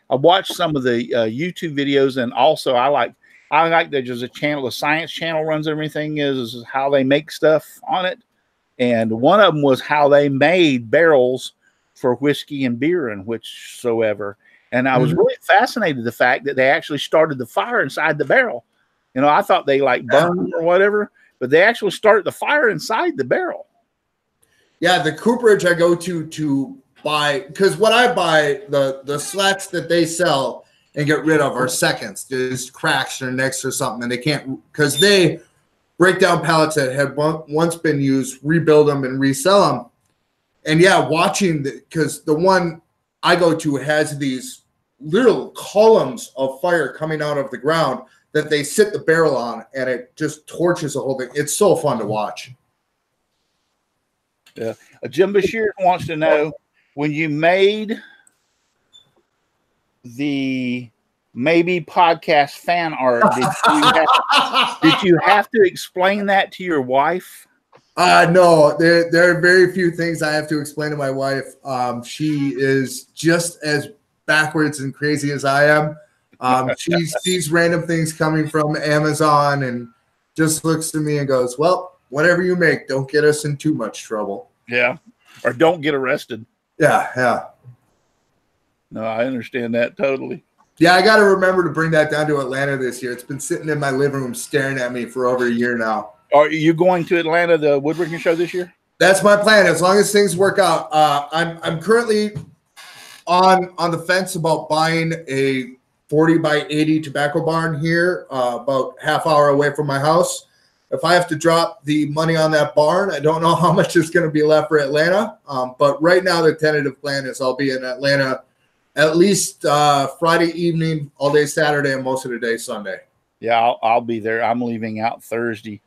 watched some of the YouTube videos, and also I like that there's a channel, the Science Channel runs everything is how they make stuff on it. And one of them was how they made barrels for whiskey and beer and whichsoever. And I was really fascinated the fact that they actually started the fire inside the barrel. I thought they like burned or whatever, but they actually started the fire inside the barrel. Yeah, the cooperage I go to buy, because what I buy, the slats that they sell and get rid of are seconds. There's cracks or nicks or something, and they can't, because they break down pallets that had once been used, rebuild them, and resell them. And yeah, watching, because the one I go to has these little columns of fire coming out of the ground that they sit the barrel on, and it just torches the whole thing. It's so fun to watch. Yeah. Jim Bashir wants to know, when you made the maybe podcast fan art, did you have to explain that to your wife? No, there are very few things I have to explain to my wife. She is just as backwards and crazy as I am. She sees random things coming from Amazon and just looks to me and goes, well, whatever you make, don't get us in too much trouble. Yeah. Or don't get arrested. Yeah. No, I understand that totally. Yeah, I got to remember to bring that down to Atlanta this year. It's been sitting in my living room staring at me for over a year now. Are you going to Atlanta, the woodworking show this year? That's my plan, as long as things work out. I'm currently on the fence about buying a 40 by 80 tobacco barn here, about half hour away from my house. If I have to drop the money on that barn, I don't know how much is going to be left for Atlanta. But right now, the tentative plan is I'll be in Atlanta at least Friday evening, all day Saturday, and most of the day Sunday. Yeah, I'll be there. I'm leaving out Thursday.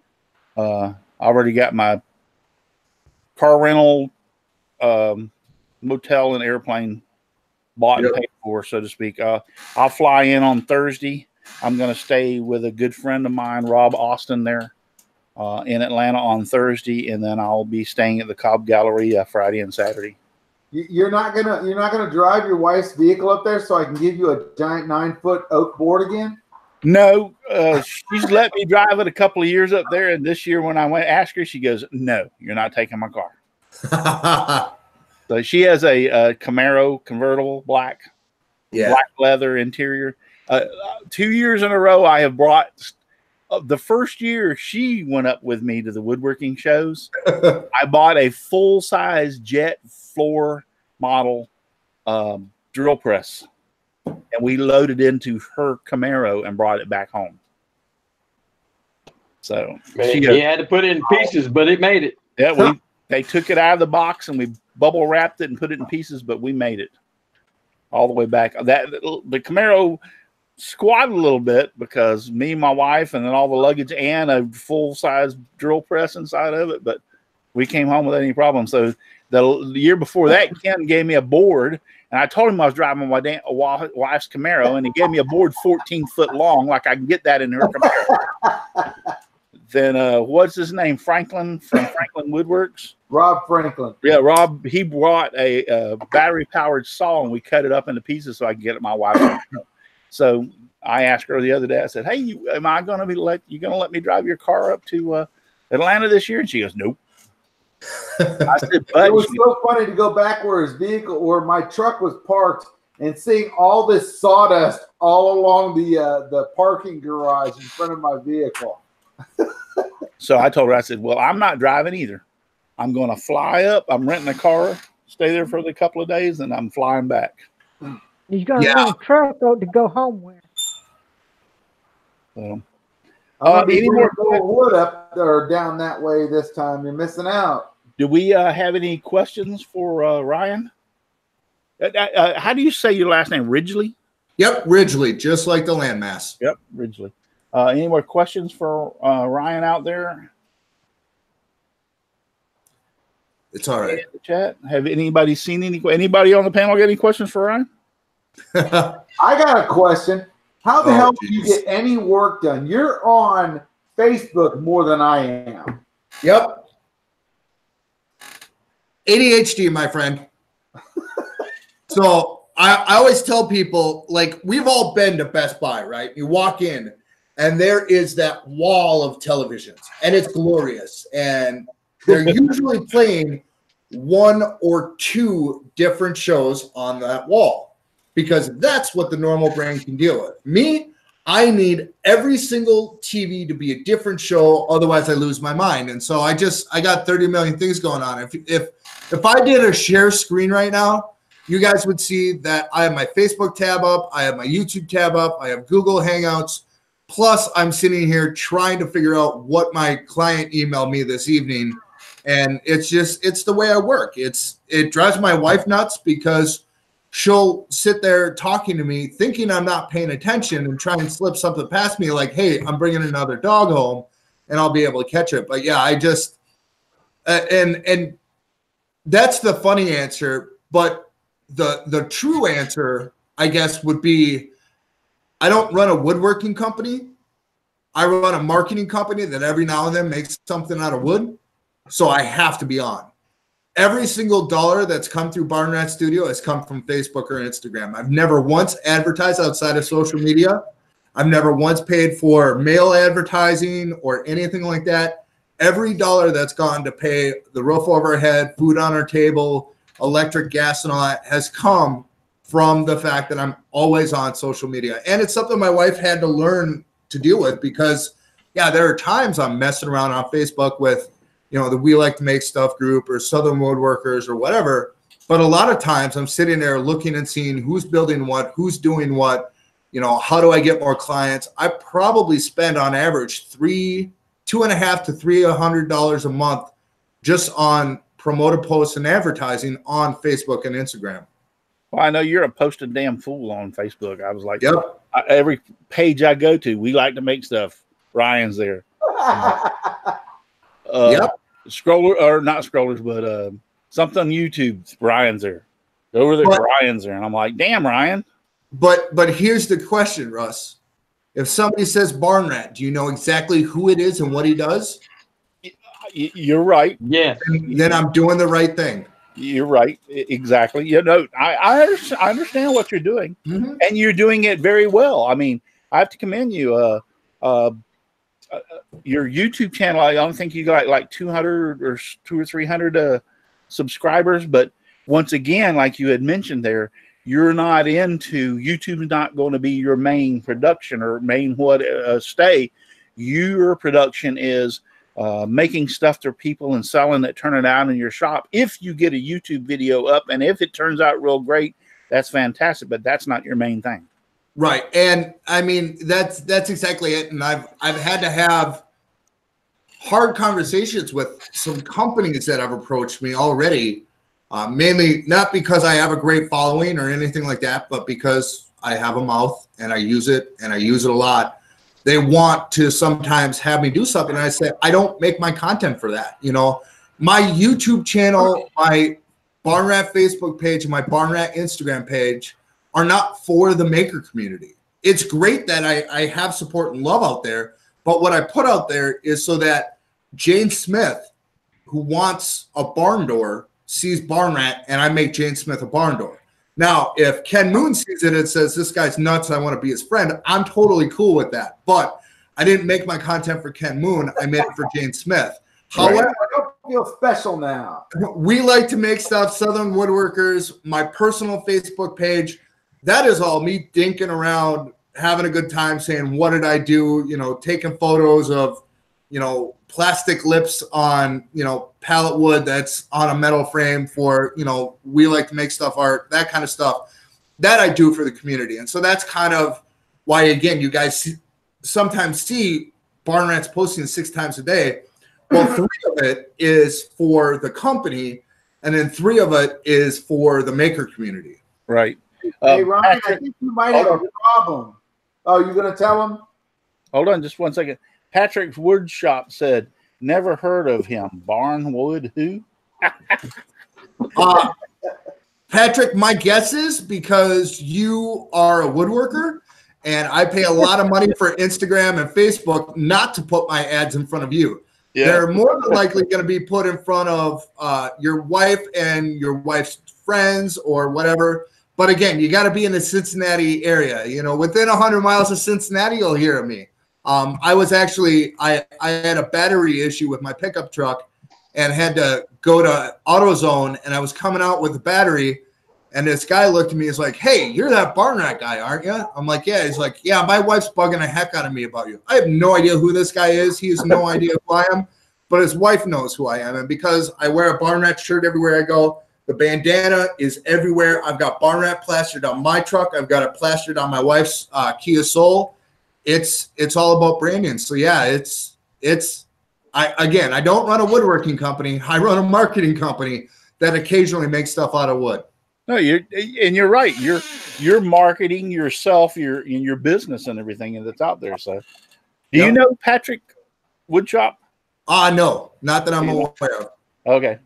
I already got my car rental, motel, and airplane bought and paid for, so to speak. I'll fly in on Thursday. I'm going to stay with a good friend of mine, Rob Austin, there in Atlanta on Thursday, and then I'll be staying at the Cobb Gallery Friday and Saturday. You're not gonna drive your wife's vehicle up there so I can give you a giant 9-foot oak board again? No, she's let me drive it a couple of years up there, and this year when I went to ask her, she goes, "No, you're not taking my car." So she has a Camaro convertible, black leather interior. 2 years in a row, I have brought. The first year she went up with me to the woodworking shows, I bought a full-size jet floor model drill press and we loaded into her Camaro and brought it back home. So he had to put it in pieces, but it made it. Yeah, they took it out of the box and we bubble wrapped it and put it in pieces, but we made it all the way back. The Camaro squatted a little bit because me and my wife and then all the luggage and a full-size drill press inside of it, but we came home without any problem. So the year before that, Ken gave me a board, and I told him I was driving my wife's Camaro, and he gave me a board 14 foot long, like I can get that in her Camaro. Then what's his name? Franklin from Franklin Woodworks. Rob Franklin. Yeah, Rob. He brought a battery-powered saw, and we cut it up into pieces so I can get it my wife's. So I asked her the other day. I said, "Hey, am I going to be let me drive your car up to Atlanta this year?" And she goes, "Nope." I said, "But it was so funny to go back where my truck was parked and seeing all this sawdust all along the parking garage in front of my vehicle." So I told her, I said, "Well, I'm not driving either. I'm going to fly up. I'm renting a car, stay there for a couple of days, and I'm flying back." He's going to rent a truck to go home with. So, any more wood up or down that way this time? You're missing out. Do we have any questions for Ryan? How do you say your last name? Ridgley? Yep, Ridgley, just like the landmass. Yep, Ridgley. Any more questions for Ryan out there? It's all right. In the chat. Have anybody seen anybody on the panel get any questions for Ryan? I got a question. How the hell do you get any work done? You're on Facebook more than I am. Yep. ADHD, my friend. So I always tell people, like, we've all been to Best Buy, right? You walk in and there is that wall of televisions and it's glorious. And they're usually playing one or two different shows on that wall because that's what the normal brain can deal with. Me, I need every single TV to be a different show. Otherwise I lose my mind. And so I got 30 million things going on. If I did a share screen right now, you guys would see that I have my Facebook tab up. I have my YouTube tab up. I have Google Hangouts. Plus I'm sitting here trying to figure out what my client emailed me this evening. And it's the way I work. It drives my wife nuts because she'll sit there talking to me thinking I'm not paying attention and try and slip something past me like, hey, I'm bringing another dog home and I'll be able to catch it. But yeah, I just and that's the funny answer. But the true answer, I guess, would be I don't run a woodworking company. I run a marketing company that every now and then makes something out of wood. So I have to be on. Every single dollar that's come through Barn Rat Studio has come from Facebook or Instagram. I've never once advertised outside of social media. I've never once paid for mail advertising or anything like that. Every dollar that's gone to pay the roof over our head, food on our table, electric, gas, and all that has come from the fact that I'm always on social media. And it's something my wife had to learn to deal with because, yeah, there are times I'm messing around on Facebook with, the We Like to Make Stuff group or Southern Woodworkers or whatever. But a lot of times I'm sitting there looking and seeing who's building what, who's doing what, how do I get more clients? I probably spend on average $250 to $300 a month just on promoted posts and advertising on Facebook and Instagram. Well, I know you're a posted damn fool on Facebook. I was like, yep. Every page I go to, We Like to Make Stuff. Ryan's there. Yep. Scroller or not scrollers, but something on YouTube. Ryan's there. Go over there. Ryan's there, and I'm like, damn, Ryan. But here's the question, Russ. If somebody says Barn Rat, do you know exactly who it is and what he does? You're right. Yeah. Then I'm doing the right thing. You're right. Exactly. I understand what you're doing, and you're doing it very well. I mean, I have to commend you. Your YouTube channel, I don't think you got like 200 or 200 or 300 subscribers, but once again, like you had mentioned there, you're not into YouTube's not going to be your main production or main stay. Your production is making stuff to people and selling it, turning it out in your shop. If you get a YouTube video up and if it turns out real great, that's fantastic, but that's not your main thing. Right. And I mean, that's exactly it. And I've had to have hard conversations with some companies that have approached me already, mainly not because I have a great following or anything like that, but because I have a mouth and I use it and I use it a lot. They want to sometimes have me do something. And I say, I don't make my content for that. You know, my YouTube channel, my Barn Rat Facebook page, and my Barn Rat Instagram page are not for the maker community. It's great that I have support and love out there, but what I put out there is so that Jane Smith, who wants a barn door, sees Barn Rat, and I make Jane Smith a barn door. Now, if Ken Moon sees it and says, this guy's nuts, I want to be his friend, I'm totally cool with that. But I didn't make my content for Ken Moon. I made it for Jane Smith. However, I don't feel special now. We like to make stuff, Southern Woodworkers, my personal Facebook page. That is all me dinking around, having a good time, saying, what did I do? You know, taking photos of, you know, plastic lips on, you know, pallet wood that's on a metal frame for, you know, we like to make stuff art, that kind of stuff. That I do for the community. And so that's kind of why, again, you guys sometimes see Barn Rats posting 6 times a day. Well, 3 of it is for the company, and then 3 of it is for the maker community. Right. Hey, Ryan, I think you might have a problem. Oh, you're going to tell him? Hold on just one second. Patrick's Wood Shop said, never heard of him. Barnwood who? Patrick, my guess is because you are a woodworker, and I pay a lot of money for Instagram and Facebook not to put my ads in front of you. Yeah. They're more than likely going to be put in front of your wife and your wife's friends or whatever. But again, you got to be in the Cincinnati area. You know, within 100 miles of Cincinnati, you'll hear of me. I was actually, I had a battery issue with my pickup truck and had to go to AutoZone, and I was coming out with the battery, and this guy looked at me, he's like, hey, you're that Barn Rat guy, aren't you? I'm like, yeah. He's like, yeah, my wife's bugging the heck out of me about you. I have no idea who this guy is. He has no idea who I am, but his wife knows who I am. And because I wear a Barn Rat shirt everywhere I go, the bandana is everywhere. I've got Barn Rat plastered on my truck. I've got it plastered on my wife's Kia Soul. It's all about branding. So yeah, I don't run a woodworking company. I run a marketing company that occasionally makes stuff out of wood. No, you're right. You're marketing yourself, your business and everything that's out there. So do you know Patrick Woodshop? No, not that I'm aware of. Okay.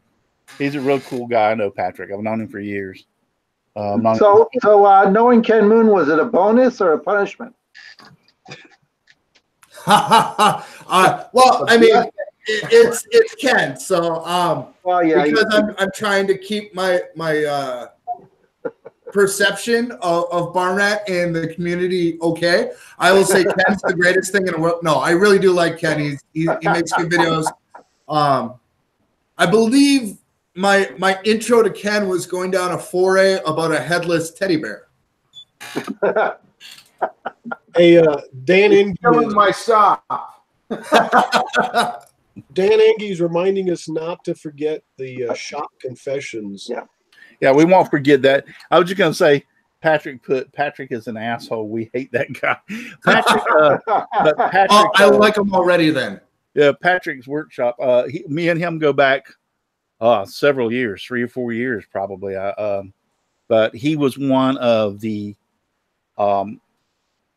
He's a real cool guy. I know Patrick. I've known him for years. So knowing Ken Moon, was it a bonus or a punishment? Well, I mean, it's Ken. So well, yeah, because I'm trying to keep my perception of Barn Rat and the community okay, I will say Ken's the greatest thing in the world. No, I really do like Ken. He makes good videos. I believe my intro to Ken was going down a foray about a headless teddy bear. Hey, Dan Engie, my shop. Dan Enge's reminding us not to forget the shop confessions. Yeah, we won't forget that. I was just going to say, Patrick is an asshole. We hate that guy. Patrick, I like him already then. Yeah, Patrick's workshop. Me and him go back several years, 3 or 4 years probably. But he was one of the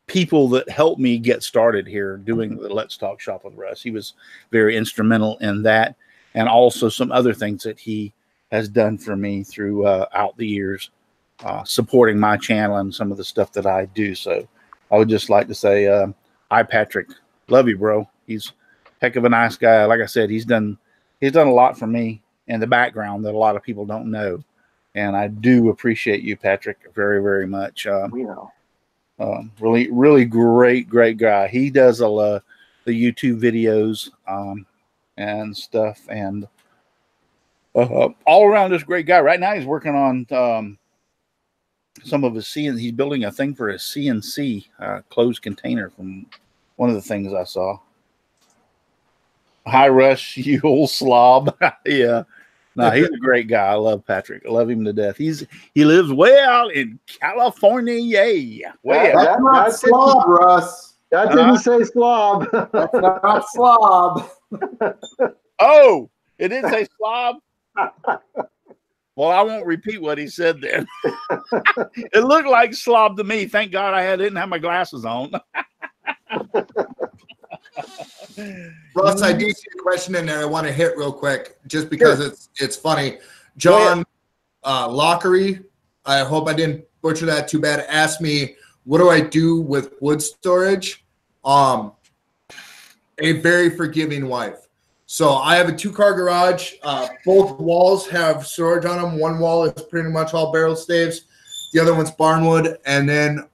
people that helped me get started here doing the Let's Talk Shop with Russ. He was very instrumental in that, and also some other things that he has done for me throughout the years, supporting my channel and some of the stuff that I do. So I would just like to say, hi, Patrick. Love you, bro. He's a heck of a nice guy. Like I said, he's done a lot for me in the background that a lot of people don't know. And I do appreciate you, Patrick, very, very much. We know. Really, really great guy. He does the YouTube videos and stuff, and all around this great guy. Right now, he's working on some of his CNC. He's building a thing for a CNC closed container from one of the things I saw. Hi, Russ, you old slob. Yeah, No, he's a great guy. I love Patrick. I love him to death. He lives way out in California. Yay. Way out. That's not slob, Russ. That didn't say slob. That's not slob. Oh, it didn't say slob? Well, I won't repeat what he said then. It looked like slob to me. Thank God I didn't have my glasses on. Russ, I do see a question in there I want to hit real quick just because it's funny. John Lockery, I hope I didn't butcher that too bad, asked me, what do I do with wood storage? A very forgiving wife. So I have a 2-car garage. Both walls have storage on them. One wall is pretty much all barrel staves. The other one's barnwood. And then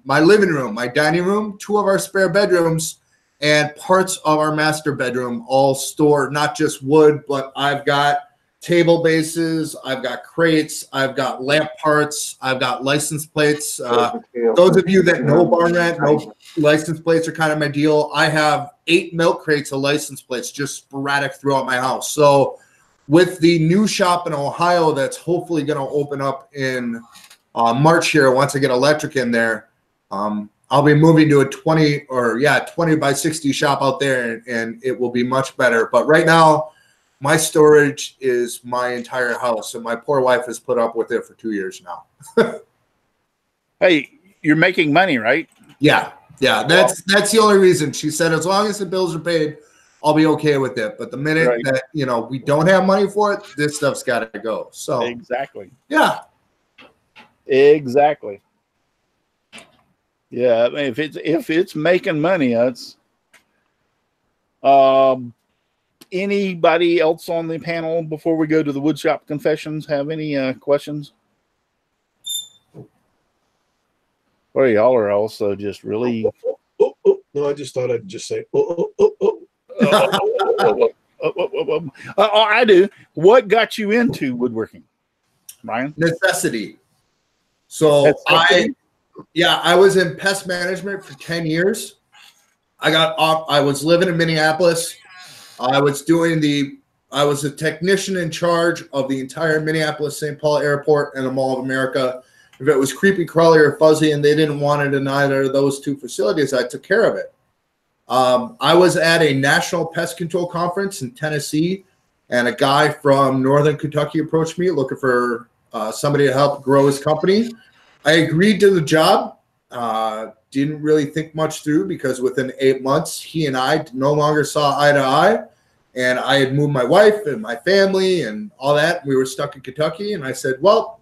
my living room, my dining room, 2 of our spare bedrooms, and parts of our master bedroom all store not just wood, but I've got table bases, I've got crates, I've got lamp parts, I've got license plates. Those of you that know Barn Rat know license plates are kind of my deal. I have 8 milk crates of license plates just sporadic throughout my house. So with the new shop in Ohio that's hopefully going to open up in March here, once I get electric in there, I'll be moving to a 20 by 60 shop out there, and it will be much better. But right now, my storage is my entire house, and my poor wife has put up with it for 2 years now. Hey, you're making money, right? Yeah. That's the only reason. She said as long as the bills are paid, I'll be okay with it. But the minute that we don't have money for it, this stuff's got to go. So exactly. Yeah. Exactly. Yeah, I mean, if it's making money, it's anybody else on the panel before we go to the woodshop confessions have any questions? Or y'all are also just really No, I just thought I'd just say I do. What got you into woodworking, Ryan? Necessity. So I was in pest management for 10 years. I was living in Minneapolis. I was a technician in charge of the entire Minneapolis-St. Paul airport and the Mall of America. If it was creepy, crawly, or fuzzy and they didn't want it in either of those 2 facilities, I took care of it. I was at a national pest control conference in Tennessee, and a guy from Northern Kentucky approached me looking for somebody to help grow his company. I agreed to the job. Didn't really think much through because within 8 months, he and I no longer saw eye to eye. And I had moved my wife and my family and all that. We were stuck in Kentucky. And I said, well,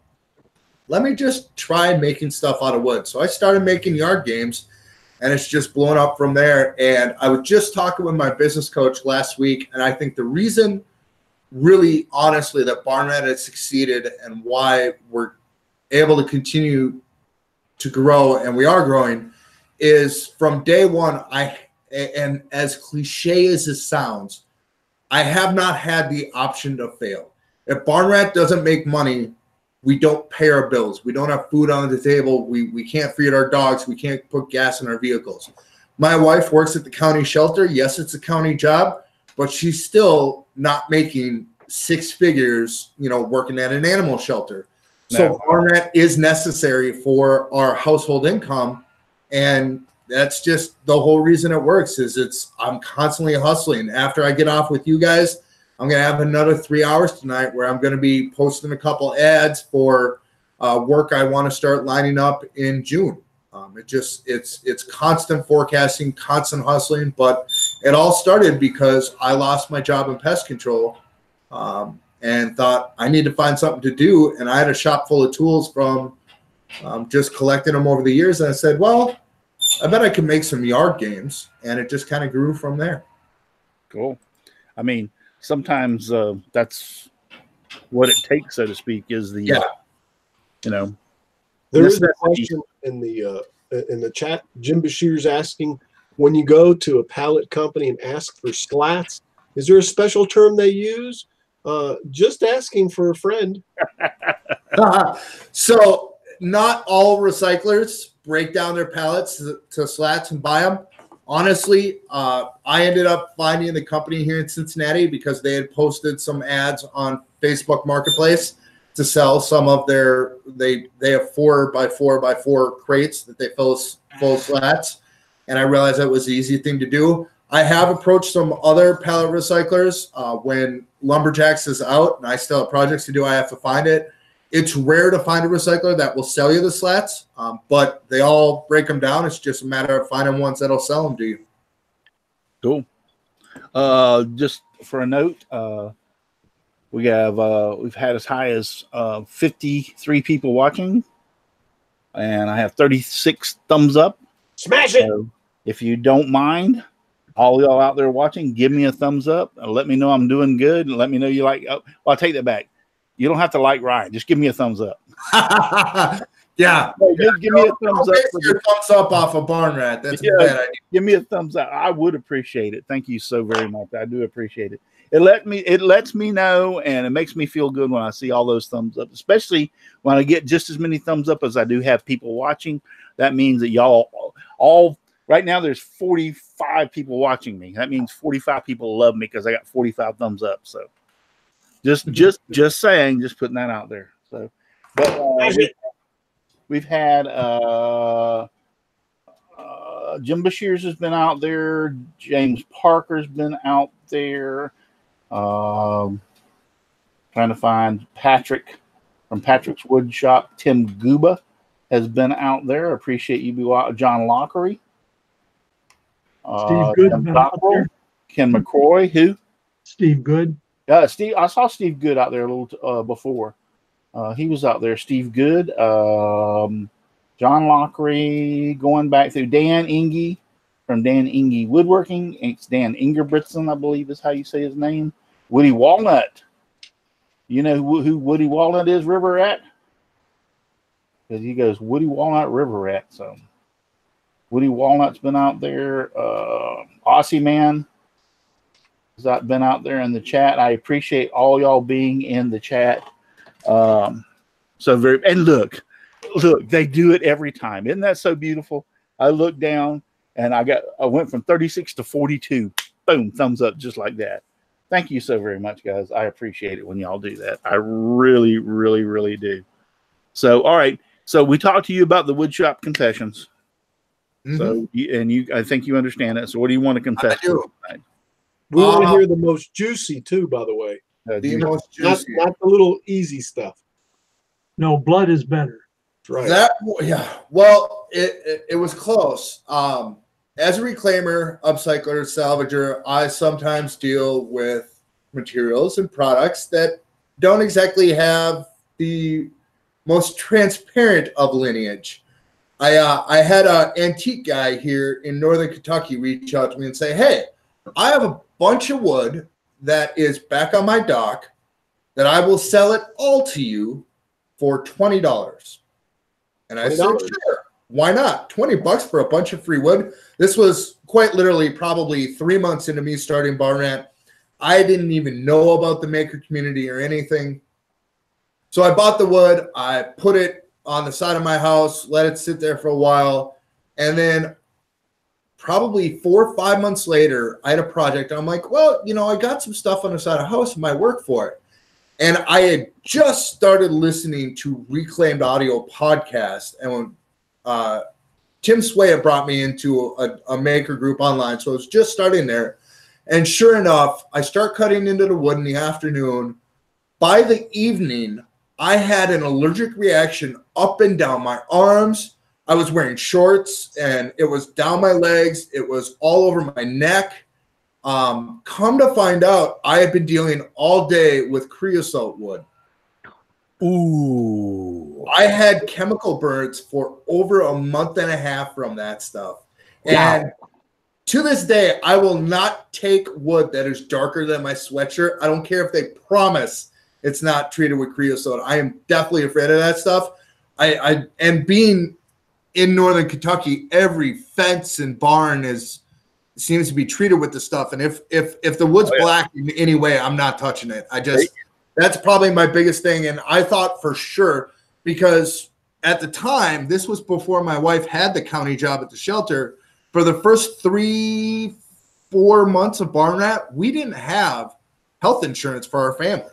let me just try making stuff out of wood. So I started making yard games, and it's just blown up from there. And I was just talking with my business coach last week. And I think the reason really honestly that Barn Rat has succeeded and why we're able to continue to grow, and we are growing, is from day one, and as cliche as it sounds, I have not had the option to fail. If Barn Rat doesn't make money, we don't pay our bills. We don't have food on the table. We can't feed our dogs. We can't put gas in our vehicles. My wife works at the county shelter. Yes, it's a county job, but she's still not making 6 figures, working at an animal shelter. So Barn Rat is necessary for our household income, and that's just the whole reason it works. I'm constantly hustling. After I get off with you guys, I'm going to have another 3 hours tonight where I'm going to be posting a couple ads for work I want to start lining up in June. It's constant forecasting, constant hustling, but it all started because I lost my job in pest control. And thought I need to find something to do. And I had a shop full of tools from just collecting them over the years. And I said, well, I bet I can make some yard games. And it just kind of grew from there. Cool. I mean, sometimes that's what it takes, so to speak, is the, There is a question in the chat. Jim Bashir's asking, when you go to a pallet company and ask for slats, is there a special term they use? Just asking for a friend. So not all recyclers break down their pallets to slats and buy them. honestly, I ended up finding the company here in Cincinnati because they had posted some ads on Facebook Marketplace to sell some of their, they have 4x4x4 crates that they fill slats. And I realized that was the easy thing to do. I have approached some other pallet recyclers when Lumberjacks is out and I still have projects to do. I have to find it. It's rare to find a recycler that will sell you the slats, but they all break them down. It's just a matter of finding ones that'll sell them to you. Cool. Just for a note, we've had as high as 53 people watching, and I have 36 thumbs up. Smash it! So if you don't mind, all y'all out there watching, give me a thumbs up and let me know I'm doing good, and let me know you like. Oh, well, I'll take that back. You don't have to like Ryan. Just give me a thumbs up. Yeah. Give me a thumbs up. Your thumbs up off of Barn Rat. That's a bad idea. Give me a thumbs up. I would appreciate it. Thank you so very much. I do appreciate it. It lets me know, and it makes me feel good when I see all those thumbs up, especially when I get just as many thumbs up as I do have people watching. That means that y'all all right now there's 45 people watching me. That means 45 people love me because I got 45 thumbs up. So just saying, just putting that out there. So, but we've had Jim Bashir's has been out there. James Parker's been out there. Trying to find Patrick from Patrick's Wood Shop. Tim Guba has been out there. Appreciate you, John Lockery. Steve Good. Ken McCroy. Who? Steve Good. Steve. I saw Steve Good out there a little before. He was out there. Steve Good. John Lockery. Going back through Dan Inge from Dan Inge Woodworking. It's Dan Ingerbritson, I believe is how you say his name. Woody Walnut. You know who Woody Walnut is, River Rat? Because he goes Woody Walnut, River Rat. So Woody Walnut's been out there. Aussie Man has been out there in the chat. I appreciate all y'all being in the chat. And look, they do it every time. Isn't that so beautiful? I look down and I went from 36 to 42. Boom, thumbs up just like that. Thank you so very much, guys. I appreciate it when y'all do that. I really, really, really do. So, all right. So we talked to you about the woodshop confessions. Mm-hmm. So, I think you understand that. So what do you want to confess? I do. Tonight? We want to hear the most juicy too, by the way. The most juicy. Not the little easy stuff. No, blood is better. Right. Well, it was close. As a reclaimer, upcycler, salvager, I sometimes deal with materials and products that don't exactly have the most transparent of lineage. I had an antique guy here in Northern Kentucky reach out to me and say, hey, I have a bunch of wood that is back on my dock that I will sell it all to you for $20. And I said, sure, why not? $20 for a bunch of free wood. This was quite literally probably 3 months into me starting Barn Rat. I didn't even know about the maker community or anything. So I bought the wood. I put it on the side of my house, let it sit there for a while. And then probably 4 or 5 months later, I had a project. I'm like, well, I got some stuff on the side of the house. I might work for it. And I had just started listening to Reclaimed Audio podcast. And when Tim Sway had brought me into a maker group online. So I was just starting there. And sure enough, I start cutting into the wood in the afternoon. By the evening, I had an allergic reaction up and down my arms. I was wearing shorts and it was down my legs. It was all over my neck. Come to find out, I had been dealing all day with creosote wood. Ooh. I had chemical burns for over a month and a half from that stuff. And wow. To this day, I will not take wood that is darker than my sweatshirt. I don't care if they promise it's not treated with creosote. I am definitely afraid of that stuff. And being in Northern Kentucky, every fence and barn seems to be treated with the stuff. And if the wood's black in any way, I'm not touching it. That's probably my biggest thing. And I thought for sure, because at the time, this was before my wife had the county job at the shelter, for the first 3-4 months of Barn Rat, we didn't have health insurance for our family.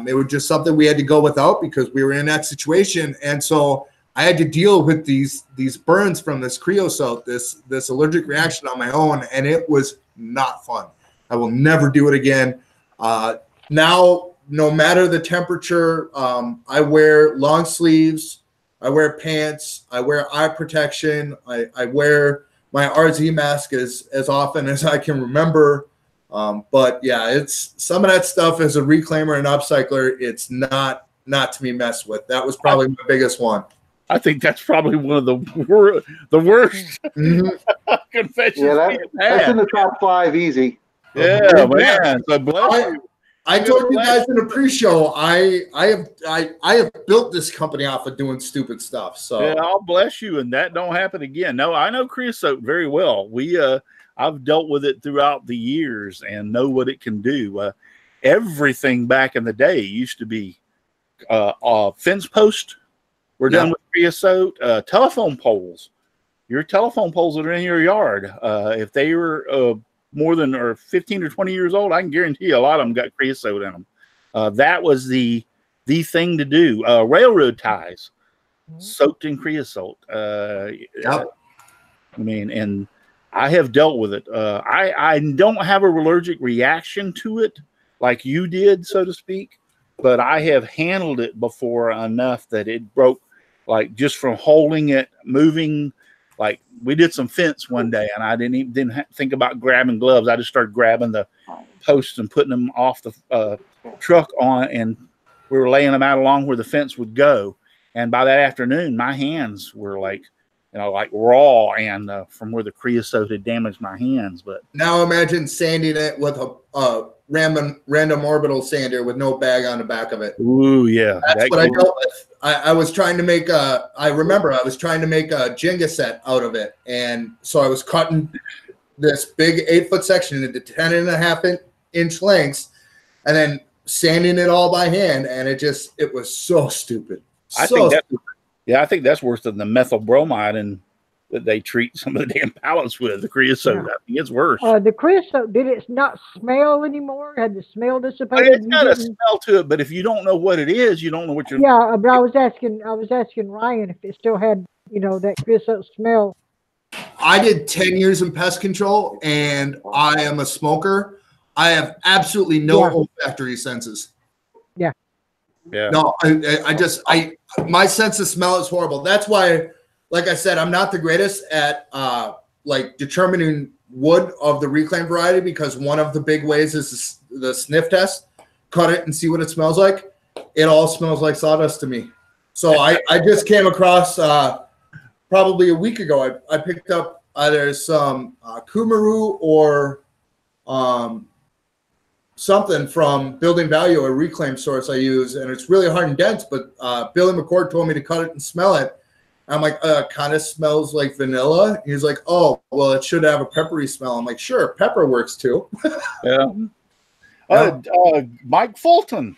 It was just something we had to go without because we were in that situation. And so I had to deal with these burns from this creosote, this allergic reaction on my own, and it was not fun. I will never do it again. Now, no matter the temperature, I wear long sleeves, I wear pants, I wear eye protection, I wear my RZ mask as often as I can remember. But yeah, it's some of that stuff as a reclaimer and upcycler, it's not to be messed with. That was probably my biggest one. I think that's probably one of the worst confessions. Yeah, that's in the top 5 easy. Yeah, man. So bless you. I told you guys in a pre-show, I have built this company off of doing stupid stuff. So yeah, I'll bless you, and that don't happen again. No, I know creosote very well. I've dealt with it throughout the years and know what it can do. Everything back in the day used to be fence posts were done with creosote. Telephone poles, your telephone poles that are in your yard, if they were more than or 15 or 20 years old, I can guarantee you a lot of them got creosote in them. That was the thing to do. Railroad ties soaked in creosote. I mean, and I have dealt with it. I don't have an allergic reaction to it like you did, so to speak, but I have handled it before enough that it broke, like just from holding it, moving. Like we did some fence one day, and I didn't think about grabbing gloves. I just started grabbing the posts and putting them off the truck on, and we were laying them out along where the fence would go. And by that afternoon, my hands were like raw, and from where the creosote had damaged my hands. But now imagine sanding it with a random orbital sander with no bag on the back of it. Ooh, yeah, that's what I dealt with. I was trying to make I remember I was trying to make a Jenga set out of it, and so I was cutting this big 8-foot section into 10.5-inch lengths, and then sanding it all by hand, and it was so stupid. I think that's worse than the methyl bromide and that they treat some of the damn pallets with. The creosote, I think it's worse. The creosote, did it not smell anymore? Had the smell dissipated? It's got a smell to it, but if you don't know what it is, you don't know what you're. Yeah, but I was asking Ryan if it still had, that creosote smell. I did 10 years in pest control, and I am a smoker. I have absolutely no olfactory senses. Yeah. Yeah. No, my sense of smell is horrible. That's why, like I said, I'm not the greatest at like determining wood of the reclaimed variety, because one of the big ways is the sniff test. Cut it and see what it smells like. It all smells like sawdust to me. So I just came across probably a week ago. I picked up either some Kumaru or something from Building Value, a reclaim source I use, and it's really hard and dense, but Billy McCord told me to cut it and smell it. I'm like, kind of smells like vanilla. He's like, oh, well, it should have a peppery smell. I'm like, sure, pepper works too. Yeah. Mike Fulton.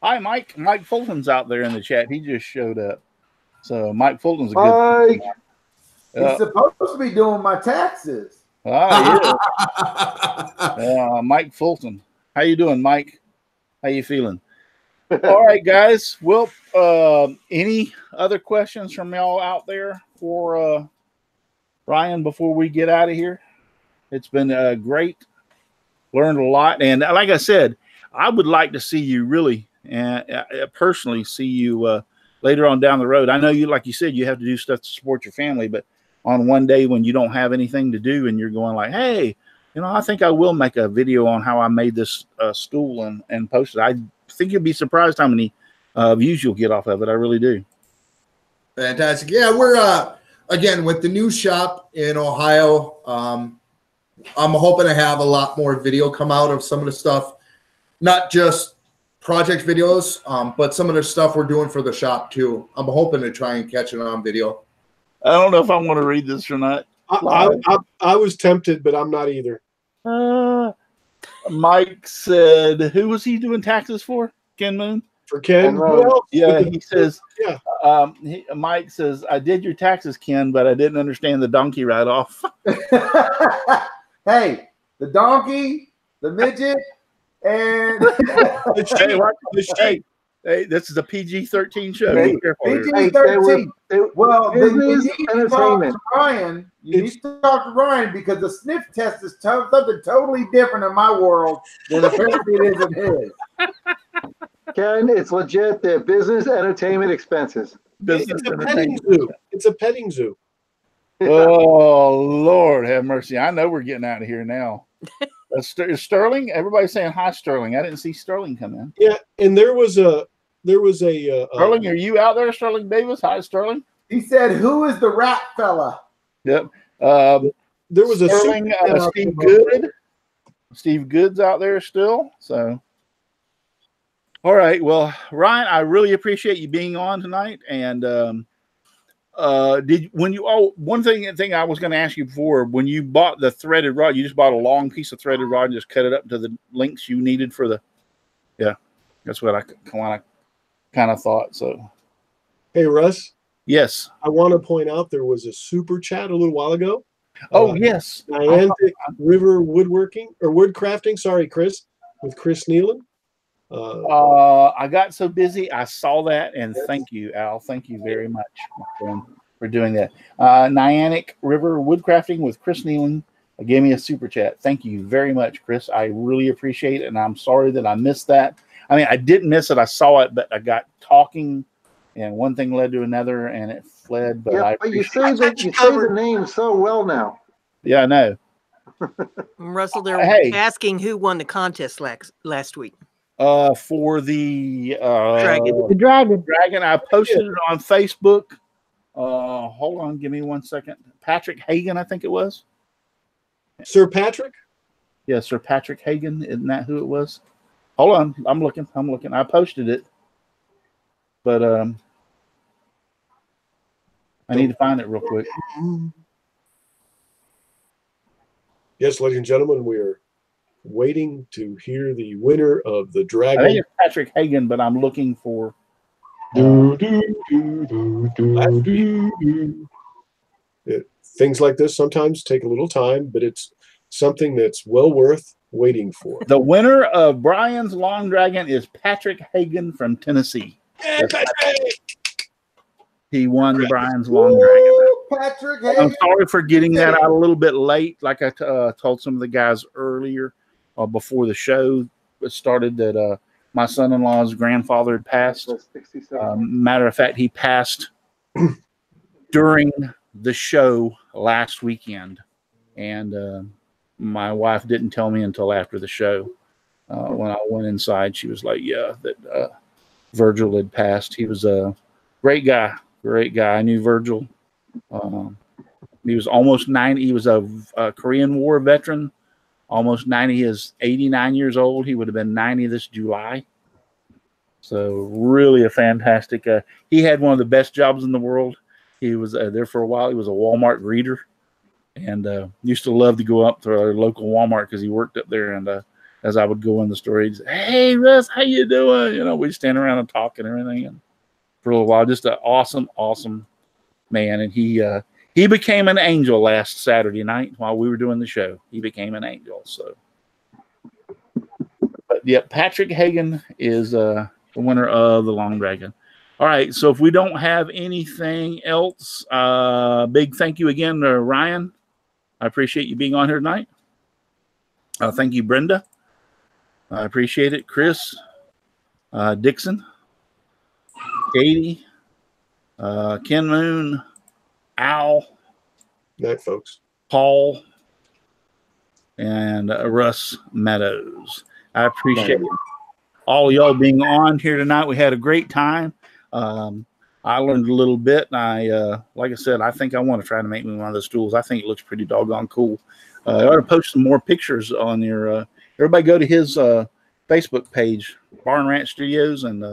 Hi, Mike. Mike Fulton's out there in the chat. He just showed up. So Mike Fulton's a good. He's supposed to be doing my taxes. Yeah. Mike Fulton. How you doing, Mike? How you feeling? All right, guys. Well, any other questions from y'all out there for Ryan before we get out of here? It's been great. Learned a lot. And like I said, I would like to see you really, personally see you later on down the road. I know you, like you said, you have to do stuff to support your family, but on one day when you don't have anything to do and you're going like, hey, I think I will make a video on how I made this stool and post it. I think you'll be surprised how many views you'll get off of it. I really do. Fantastic. Yeah, we're again with the new shop in Ohio. I'm hoping to have a lot more video come out of some of the stuff, not just project videos, but some of the stuff we're doing for the shop too. I'm hoping to try and catch it on video. I don't know if I want to read this or not. I was tempted, but I'm not either. Mike said, who was he doing taxes for? Ken Moon? For Ken. And, Who else? Yeah, he says. Yeah. Mike says, "I did your taxes, Ken, but I didn't understand the donkey write-off." Hey, the donkey, the midget, and Hey, this is a PG-13 show. Hey, Be careful here. PG-13. Well, then you business need to talk entertainment. to Ryan. You need to talk to Ryan because the sniff test is something totally different in my world than apparently it is in his. Ken, it's legit. They're business entertainment expenses. Business It's a petting entertainment. zoo. It's a petting zoo. Oh, Lord have mercy. I know we're getting out of here now. Is Sterling? Everybody's saying hi, Sterling. I didn't see Sterling come in. Yeah, and there was a Sterling, are you out there, Sterling Davis? Hi, Sterling. He said, "Who is the rat fella?" Yep. there was a Sterling, Steve Good. Steve Good's out there still. So, all right. Well, Ryan, I really appreciate you being on tonight. And one thing I was going to ask you before, when you bought the threaded rod, you just bought a long piece of threaded rod and just cut it up to the lengths you needed for the. Yeah, that's what I kind of thought. So, Hey, Russ. yes. I want to point out there was a super chat a little while ago. Oh, yes. Niantic River Woodworking or Woodcrafting. Sorry, Chris, with Chris Nealon. I got so busy. I saw that, and thank you, Al. Thank you very much, my friend, for doing that. Niantic River Woodcrafting with Chris Nealon gave me a super chat. Thank you very much, Chris. I really appreciate it, and I'm sorry that I missed that. I mean, I didn't miss it. I saw it, but I got talking, and one thing led to another, and it fled. But Yeah, but you say the name so well now. Yeah, I know. Russell, they're Hey. asking who won the contest last week. For the The dragon. I posted it on Facebook. Hold on, give me 1 second. Patrick Hagen, I think it was. Sir Patrick? Yeah, Sir Patrick Hagen. Isn't that who it was? Hold on, I'm looking. I posted it, but I need to find it real quick. Yes, ladies and gentlemen, we are waiting to hear the winner of the I dragon. think it's Patrick Hagen, but I'm looking for. Things like this sometimes take a little time, but it's something that's well worth waiting for. The winner of Brian's Long Dragon is Patrick Hagen from Tennessee. He won Brian's Long Dragon. Patrick I'm Hagen. sorry for getting that out a little bit late. Like I told some of the guys earlier, before the show started, that my son-in-law's grandfather had passed. Matter of fact, he passed during the show last weekend, and my wife didn't tell me until after the show. When I went inside, she was like, "Yeah, that Virgil had passed. He was a great guy. Great guy. I knew Virgil. He was almost 90. He was a Korean War veteran, almost 90. He is 89 years old. He would have been 90 this July. So really a fantastic. He had one of the best jobs in the world. He was there for a while. He was a Walmart greeter, and used to love to go up to our local Walmart because he worked up there. And as I would go in the store, he'd say, "Hey, Russ, how you doing?" You know, we'd stand around and talk and everything. And for a little while, just an awesome man. And he became an angel last Saturday night while we were doing the show. He became an angel. So, but yeah, Patrick Hagen is the winner of the Long Dragon. All right. So if we don't have anything else, big thank you again to Ryan. I appreciate you being on here tonight. Thank you, Brenda. I appreciate it. Chris, Dixon, Katie, Ken Moon, Al, Night, folks. Paul, and Russ Meadows. I appreciate all y'all being on here tonight. We had a great time. I learned a little bit. And like I said, I think I want to try to make me one of those stools. I think it looks pretty doggone cool. I ought to post some more pictures on your. Everybody go to his Facebook page, Barn Ranch Studios, and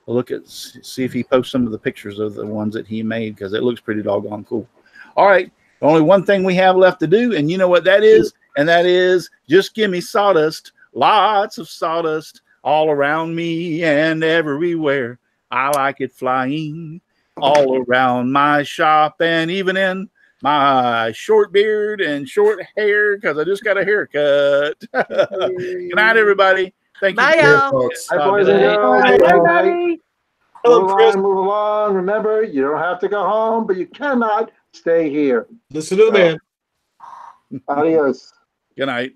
look at see if he posts some of the pictures of the ones that he made, because it looks pretty doggone cool. All right, only one thing we have left to do, and you know what that is, and that is just give me sawdust, lots of sawdust all around me and everywhere. I like it flying all around my shop and even in my short beard and short hair because I just got a haircut. Good night, everybody. Thank Bye, you. y'all. folks. Hi, boys and Good girls. Bye, Good night. everybody. Hello, Move Chris. on, move along. Remember, you don't have to go home, but you cannot stay here. Listen to the man. Adios. night.